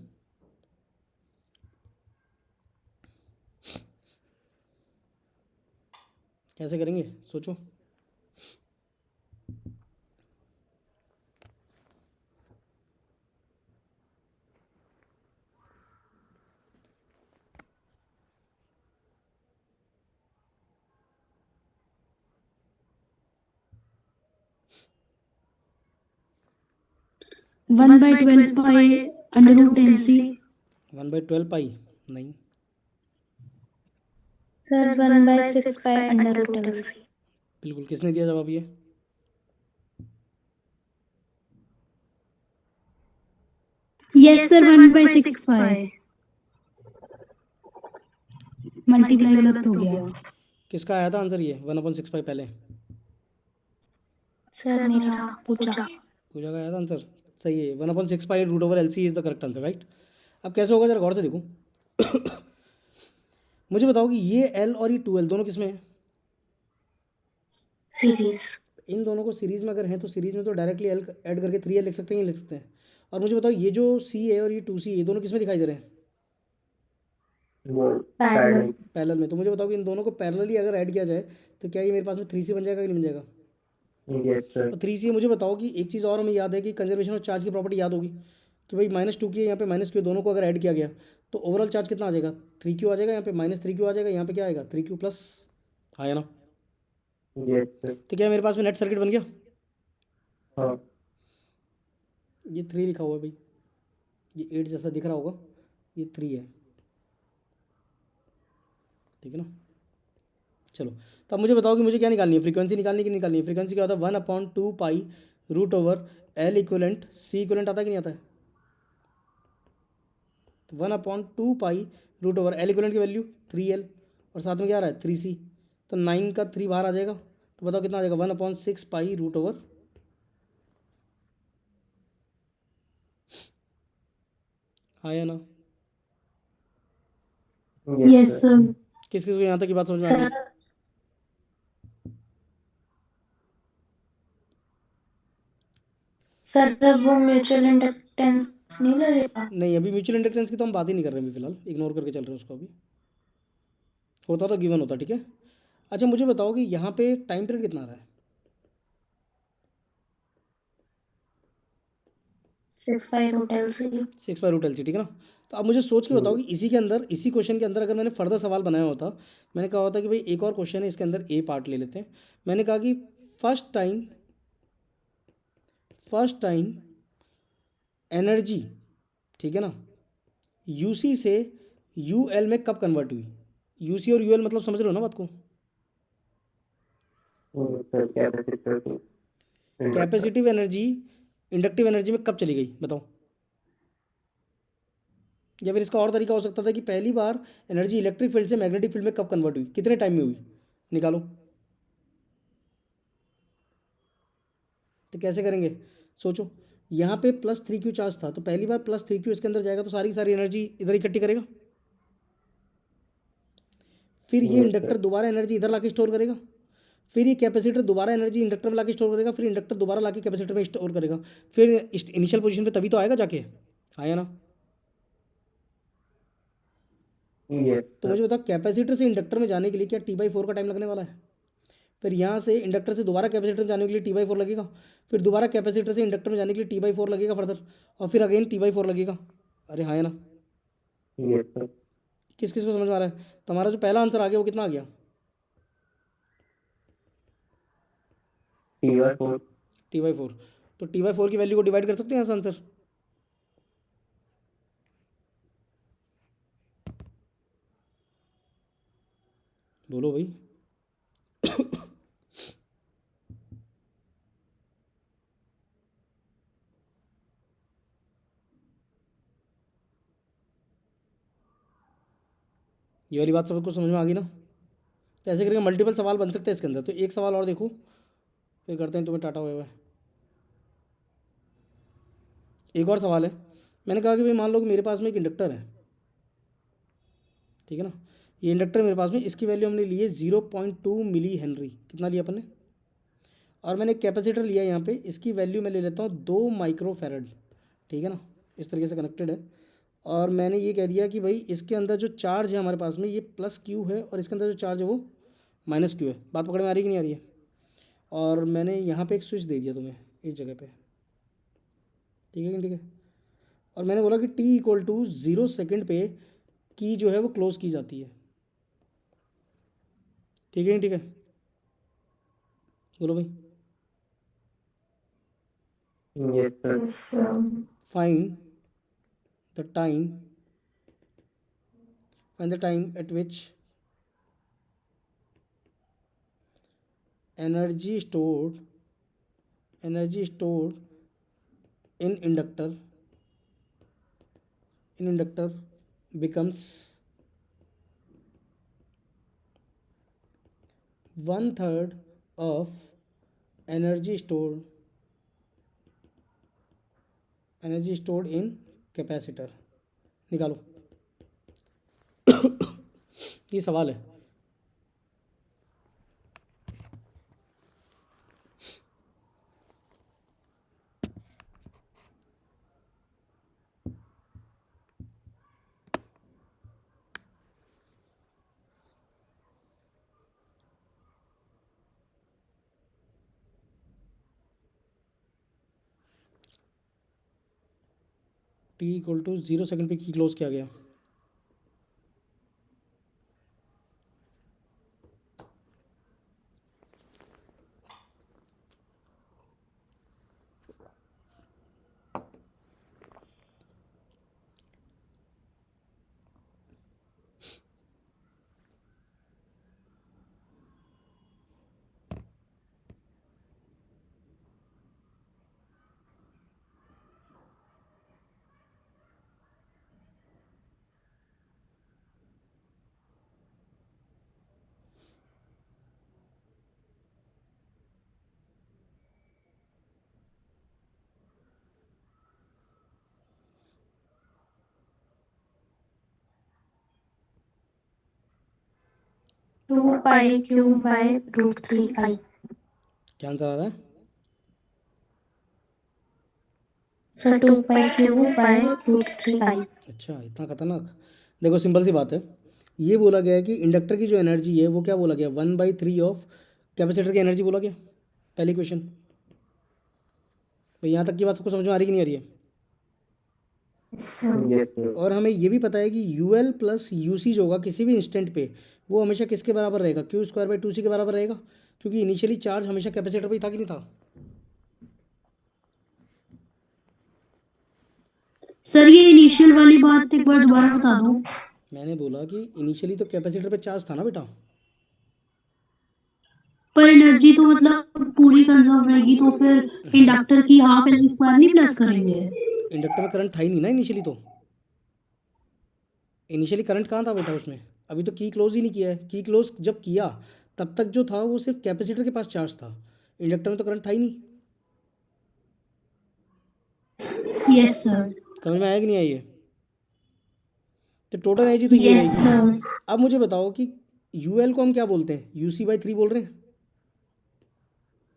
कैसे करेंगे सोचो। One by 12 pi under root L C. 1/12 pi नहीं, sir 1/6 pi under root L C. बिल्कुल। किसने दिया जवाब ये? यस सर 1/6 पाई। मल्टीप्लाई गलत हो गया। किसका आया था आंसर ये 1/6 पाई पहले? सर मेरा पूछा। पूजा का आया था आंसर, सही है। 1/6 pi root over L C is the correct answer, right. अब कैसे होगा जरा गौर से देखो। मुझे बताओ कि ये एल और ये 2l दोनों किस में है? सीरीज। इन दोनों को सीरीज़ में अगर हैं तो सीरीज़ में तो डायरेक्टली एल ऐड करके 3l लिख सकते हैं, ये लिख सकते हैं। और मुझे बताओ ये जो सी है और ये 2c ये दोनों किस में दिखाई दे रहे हैं? वो पैरेलल। पैरेलल में। तो मुझे बताओ कि इन दोनों को पैरेलली अगर ऐड किया जाए तो क्या ये मेरे पास में 3c बन जाएगा कि नहीं बन जाएगा? Yes sir. और 3c मुझे बताओ कि एक चीज़ और हमें याद है कि कंजर्वेशन ऑफ चार्ज की प्रॉपर्टी याद होगी कि भाई -2 की है, यहाँ पे -q, दोनों को अगर ऐड किया गया तो ओवरऑल चार्ज कितना आ जाएगा? 3q आ जाएगा, यहाँ पे -3q आ जाएगा, यहाँ पे क्या आएगा 3q प्लस, आया ना। Yes sir. तो क्या मेरे पास में नेट सर्किट बन गया? हाँ ये 3 लिखा हुआ है भाई, ये 8 जैसा दिख रहा होगा, ये 3 है, ठीक है ना। चलो, तो अब मुझे बताओ कि मुझे क्या निकालनी है, फ्रीक्वेंसी निकालनी कि नहीं निकालनी है? फ्रीक्वेंसी क्या होता है 1/2 pi root over L equivalent C equivalent आता है कि नहीं आता है? तो 1/2 pi root over L equivalent की वैल्यू 3l और साथ में क्या आ रहा है 3c, तो 9 का 3 बाहर आ जाएगा। तो बताओ कितना आ जाएगा 1/6 पाई रूट ओवर, आया ना। Yes sir. किस किस को यहाँ तक की बात समझ में आ गई? सर सर अब वो म्यूचुअल इंडक्टेंस नहीं लगेगा? नहीं, अभी म्यूचुअल इंडक्टेंस की तो हम बात ही नहीं कर रहे हैं अभी फिलहाल, इग्नोर करके चल रहे हैं उसको। अभी होता तो गिवन होता, ठीक है। अच्छा मुझे बताओ कि यहाँ पे टाइम पीरियड कितना आ रहा है? 6 pi root L C. 6 pi root L C, ठीक है ना। तो अब मुझे सोच के बताओ कि इसी के अंदर, इसी क्वेश्चन के अंदर अगर मैंने फर्दर सवाल बनाया होता, मैंने कहा होता कि भाई एक और क्वेश्चन है इसके अंदर ए पार्ट ले लेते हैं। मैंने कहा कि फर्स्ट टाइम एनर्जी, ठीक है ना, यूसी से यूएल में कब कन्वर्ट हुई? यूसी और यूएल मतलब समझ रहे हो ना बात को? सर कैपेसिटर को कैपेसिटिव एनर्जी इंडक्टिव एनर्जी में कब चली गई बताओ? या फिर इसका और तरीका हो सकता था कि पहली बार एनर्जी इलेक्ट्रिक फील्ड से मैग्नेटिक फील्ड में कब कन्वर्ट हुई, कितने टाइम में हुई, निकालो। तो कैसे करेंगे सोचो। यहाँ पे +3q चार्ज था, तो पहली बार +3q इसके अंदर जाएगा तो सारी की सारी एनर्जी इधर इकट्ठी करेगा। फिर ये इंडक्टर दोबारा एनर्जी इधर लाके स्टोर करेगा। फिर ये कैपेसिटर दोबारा एनर्जी इंडक्टर में लाके स्टोर करेगा। फिर इंडक्टर दोबारा लाके कैपेसिटर में स्टोर करेगा। फिर इनिशियल पोजीशन पे तभी तो आएगा जाके, आया ना। यस तो मुझे बताओ कैपेसिटर से इंडक्टर में जाने के लिए क्या T/4 का टाइम लगने वाला है? फिर यहाँ से इंडक्टर से दोबारा कैपेसिटर में जाने के लिए T/4 लगेगा। फिर दोबारा कैपेसिटर से इंडक्टर में जाने के लिए T/4 लगेगा फर्दर, और फिर अगेन T/4 लगेगा। अरे हाँ है ना। Yes sir. किस किस को समझ में आ रहा है? तो हमारा जो पहला आंसर आ गया वो कितना आ गया? T/4। T/4। तो T/4 की वैल्यू को डिवाइड कर सकते हैं यहाँ से आंसर। बोलो भाई। ये वाली बात सबको समझ में आ गई ना। तो ऐसे करके मल्टीपल सवाल बन सकते हैं इसके अंदर। तो एक सवाल और देखो, फिर करते हैं तुम्हें टाटा हुआ है। एक और सवाल है। मैंने कहा कि भाई मान लो कि मेरे पास में एक इंडक्टर है, ठीक है ना। ये इंडक्टर मेरे पास में, इसकी वैल्यू हमने ली है 0.2 मिली हेनरी। कितना लिया अपन ने? और मैंने कैपेसिटर लिया यहाँ पे, इसकी वैल्यू मैं ले लेता हूँ 2 माइक्रोफेरेड, ठीक है ना। इस तरीके से कनेक्टेड है। और मैंने ये कह दिया कि भाई इसके अंदर जो चार्ज है हमारे पास में ये +q है, और इसके अंदर जो चार्ज है वो माइनस क्यू है। बात पकड़ में आ रही कि नहीं आ रही है? और मैंने यहाँ पे एक स्विच दे दिया तुम्हें इस जगह पे, ठीक है कि नहीं? ठीक है। और मैंने बोला कि टी इक्वल टू 0 सेकेंड पे की जो है वो क्लोज की जाती है, ठीक है नहीं? ठीक है, बोलो भाई। Yes, sir. Find the time eight which energy stored in inductor becomes 1/3 of energy stored in capacitor। निकालो। ये सवाल है। टी इक्वल टू 0 सेकेंड पे की क्लोज किया गया। Two pi Q by √3i। क्या आंसर आ रहा है? Sir 2 pi Q by √3i। अच्छा, इतना खतरनाक। देखो सिंपल सी बात है, ये बोला गया है कि इंडक्टर की जो एनर्जी है वो क्या बोला गया, 1/3 ऑफ कैपेसिटर की एनर्जी बोला गया, पहली क्वेश्चन। भाई यहाँ तक की बात सबको समझ में आ रही कि नहीं आ रही है? Yes, sir. और हमें ये भी पता है कि UL प्लस UC जो होगा किसी भी इंस्टेंट पे वो हमेशा किसके बराबर रहेगा, Q²/2C के बराबर रहेगा, क्योंकि इनिशियली चार्ज हमेशा कैपेसिटर पे ही था कि नहीं था? सर ये इनिशियल वाली बात एक बार दोबारा बता दो। मैंने बोला कि इनिशियली तो कैपेसिटर पे चार्ज था ना बेटा, पर एनर्जी तो मतलब पूरी कंजर्व रहेगी, तो फिर इंडक्टर की हाफ L² नहीं प्लस करेंगे? इंडक्टर में करंट था ही नहीं ना इनिशियली। तो इनिशियली करंट कहाँ था बेटा उसमें? अभी तो की क्लोज ही नहीं किया है। की क्लोज जब किया तब तक जो था वो सिर्फ कैपेसिटर के पास चार्ज था, इंडक्टर में तो करंट था ही नहीं। Yes sir. समझ में आया कि नहीं आई है? तो टोटल एनर्जी तो ये यस रहेगी। सर। अब मुझे बताओ कि यूएल को हम क्या बोलते हैं, UC/3 बोल रहे हैं।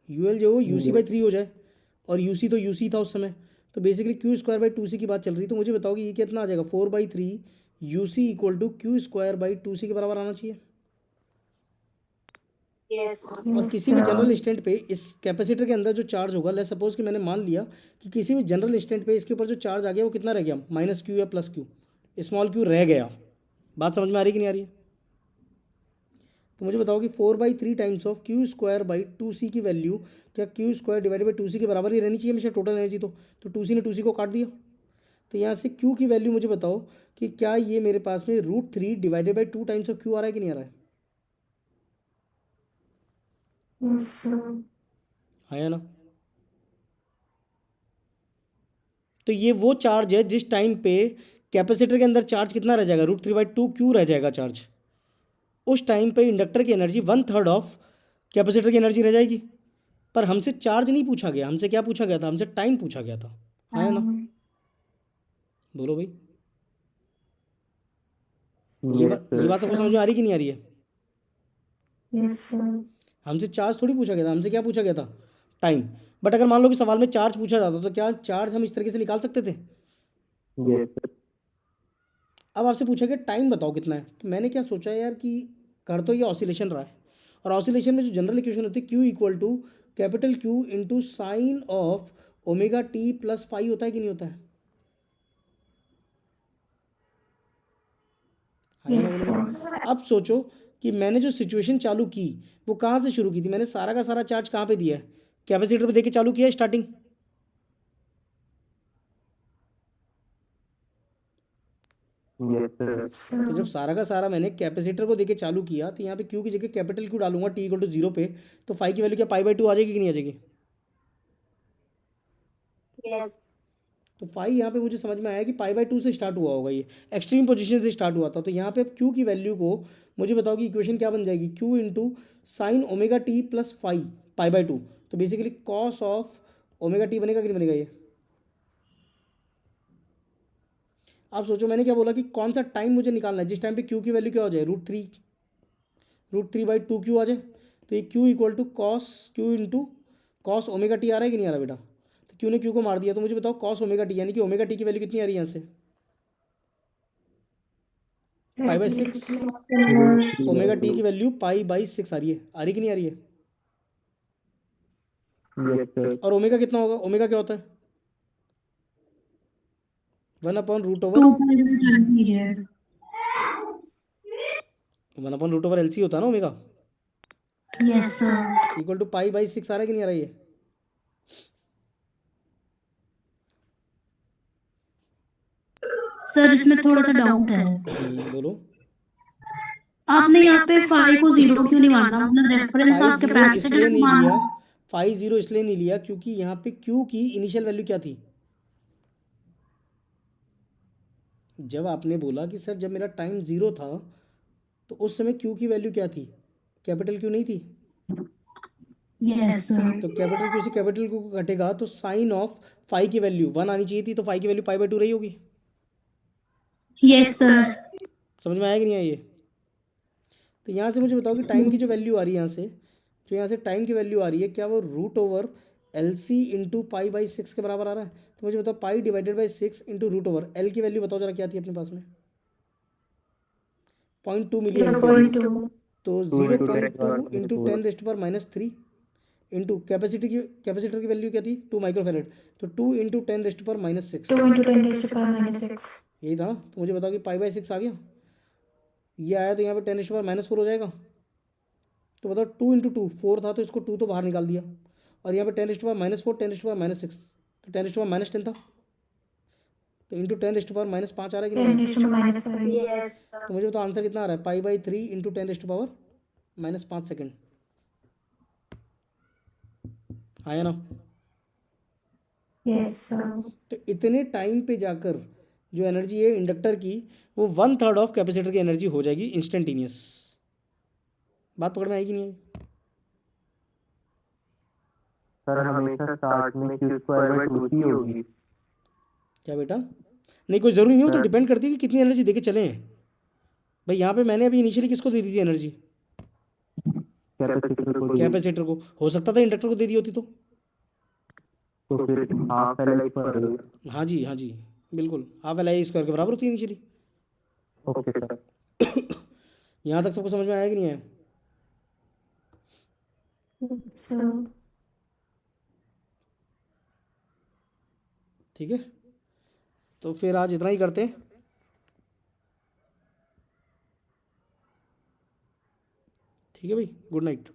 यूएल जो UC/3 हो जाए, और UC तो UC था उस समय, तो बेसिकली Q²/2C की बात चल रही। तो मुझे बताओ कि ये कितना आ जाएगा, 4/3 UC इक्वल टू Q²/2C के बराबर आना चाहिए। और किसी भी जनरल इंस्टेंट पे इस कैपेसिटर के अंदर जो चार्ज होगा, लेट्स सपोज कि मैंने मान लिया कि किसी भी जनरल इंस्टेंट पे इसके ऊपर जो चार्ज आ गया वो कितना रह गया, -Q या +Q, स्मॉल q रह गया। बात समझ में आ रही कि नहीं आ रही है? तो मुझे बताओ कि 4/3 टाइम्स ऑफ Q²/2C की वैल्यू क्या Q²/2C के बराबर ही रहनी चाहिए हमेशा टोटल एनर्जी। तो 2C ने 2C को काट दिया, तो यहाँ से Q की वैल्यू मुझे बताओ कि क्या ये मेरे पास में √3/2 टाइम्स ऑफ Q आ रहा है कि नहीं आ रहा है? हाँ या ना? तो ये वो चार्ज है जिस टाइम पे कैपेसिटर के अंदर चार्ज कितना रह जाएगा, √3/2 Q रह जाएगा चार्ज। उस टाइम पे इंडक्टर की एनर्जी 1/3 ऑफ कैपेसिटर की एनर्जी रह जाएगी। पर हमसे चार्ज नहीं पूछा गया, हमसे क्या पूछा गया था, हमसे टाइम पूछा गया था। हाँ या ना? बोलो भाई। ये बात सबको समझ में आ रही कि नहीं आ रही है? Yes sir. हमसे चार्ज थोड़ी पूछा गया था, हमसे क्या पूछा गया था, टाइम। बट अगर मान लो कि सवाल में चार्ज पूछा जाता तो क्या चार्ज हम इस तरीके से निकाल सकते थे? Yes, sir. अब आपसे पूछा गया टाइम बताओ कितना है, तो मैंने क्या सोचा यार कि कर तो ये ऑसिलेशन रहा है, और ऑसिलेशन में जो जनरल इक्वेशन होती है Q equal to capital Q into sine of omega T plus phi होता है कि नहीं होता है? हाँ Yes, ना बोलो। sir. अब सोचो कि मैंने जो सिचुएशन चालू की वो कहाँ से शुरू की थी? मैंने सारा का सारा चार्ज कहाँ पे दिया है? कैपेसिटर पे देके चालू किया स्टार्टिंग। Yes sir. तो जब सारा का सारा मैंने कैपेसिटर को देके चालू किया तो यहाँ पे क्यू की जगह कैपिटल क्यू डालूंगा टी इक्वल टू 0 पे, तो फाई की वैल्यू क्या पाई बाई 2 आ जाएगी कि नहीं आ जाएगी? Yes. तो फाई यहाँ पे मुझे समझ में आया कि पाई बाई 2 से स्टार्ट हुआ होगा, ये एक्सट्रीम पोजीशन से स्टार्ट हुआ था। तो यहाँ पे अब क्यू की वैल्यू को मुझे बताओ कि इक्वेशन क्या बन जाएगी? Q into sine omega T plus phi pi by 2, तो basically cos of omega t बनेगा कि नहीं बनेगा ये? आप सोचो मैंने क्या बोला कि कौन सा टाइम मुझे निकालना है जिस टाइम पे क्यू की वैल्यू क्या हो जाए? Root three by two Q आ जाए। तो ये Q equal to cos Q into cos omega T आ रहा है कि नहीं आ रहा बेटा? तो क्यू ने क्यू को मार दिया, तो मुझे बताओ कॉस ओमेगा टी यानी कि ओमेगा टी की वैल्यू कितनी आ रही है यहाँ से? पाई बाई 6। ओमेगा टी की वैल्यू पाई बाई 6 आ रही कि नहीं आ रही है? Yes sir. और ओमेगा कितना होगा? ओमेगा क्या होता है? 1/√ओवर 2 पीरियड। 1/√ओवर एल सी होता है ना omega, yes sir. Equal to pi by 6 आ रहा है कि नहीं आ रहा है ये? सर इसमें थोड़ा सा डाउट है, बोलो। आपने यहाँ पे फाई को 0 क्यों नहीं माना? मतलब रेफरेंस फाई आप जीरो कैपेसिटर इसलिए को नहीं माना। लिया, फाई जीरो इसलिए नहीं लिया क्योंकि यहाँ पे क्यू की इनिशियल वैल्यू क्या थी? जब आपने बोला कि सर जब मेरा टाइम 0 था तो उस समय क्यू की वैल्यू क्या थी? कैपिटल क्यू नहीं थी? Yes sir. तो कैपिटल क्यू से कैपिटल क्यू को घटेगा तो साइन ऑफ फाई की वैल्यू 1 आनी चाहिए थी, तो फाई की वैल्यू पाई बाई 2 रही होगी। Yes sir. समझ में आया कि नहीं आया ये? तो यहाँ से मुझे बताओ कि टाइम की जो वैल्यू आ रही है यहाँ से, जो यहाँ से टाइम की वैल्यू आ रही है, क्या वो root over L C into pi by 6 के बराबर आ रहा है? तो मुझे बताओ pi divided by 6 into root over L की वैल्यू बताओ जरा क्या थी अपने पास में? 0.2 मिली एम्पियर। 0.2. तो 0.2 इंटू 10⁻³ इंटू कैपेसिटर की वैल्यू क्या थी? 2 माइक्रोफेरेड, तो 2 इंटू 10⁻⁻6 2 into 10⁻⁻6. यही था। तो मुझे बताओ कि पाई बाई 6 आ गया, ये आया तो यहाँ पे 10⁻⁻4 हो जाएगा। तो बताओ 2 इंटू 2 4 था, तो इसको 2 तो बाहर निकाल दिया, और यहाँ पे 10⁻⁻4 10⁻⁻6 तो 10⁻⁻10 था, तो इंटू 10⁻⁻5 आ रहा है कि नहीं? 10⁻⁵. तो मुझे बताओ आंसर कितना आ रहा है? पाई बाई 3 इंटू 10⁻⁻5 सेकेंड आया ना? Yes, sir. तो इतने टाइम पे जाकर जो एनर्जी है इंडक्टर की वो 1/3 ऑफ कैपेसिटर की एनर्जी हो जाएगी इंस्टेंटेनियस। बात पकड़ में आएगी नहीं आई? सर हमेशा स्टार्ट में क्यू स्क्वायर बाय 2 ही होगी। क्या बेटा? नहीं, कोई ज़रूरी नहीं हो, तो डिपेंड करती है कि कितनी एनर्जी देके चले हैं। भाई यहाँ पे मैंने अभी इनिशियली किसको दे दी थी एनर्जी? कैपेसिटर को कैपेसिटर को। हो सकता था इंडक्टर को दे दी होती तो। फिर हाफ एल आई पर। हाँ जी हाँ जी बिल्कुल, हाफ एल आई स्क्वायर के बराबर होती है इनिशियली। Okay sir. यहाँ तक सबको समझ में आया कि नहीं आया? So, ठीक है, तो फिर आज इतना ही करते हैं। ठीक है भाई, गुड नाइट।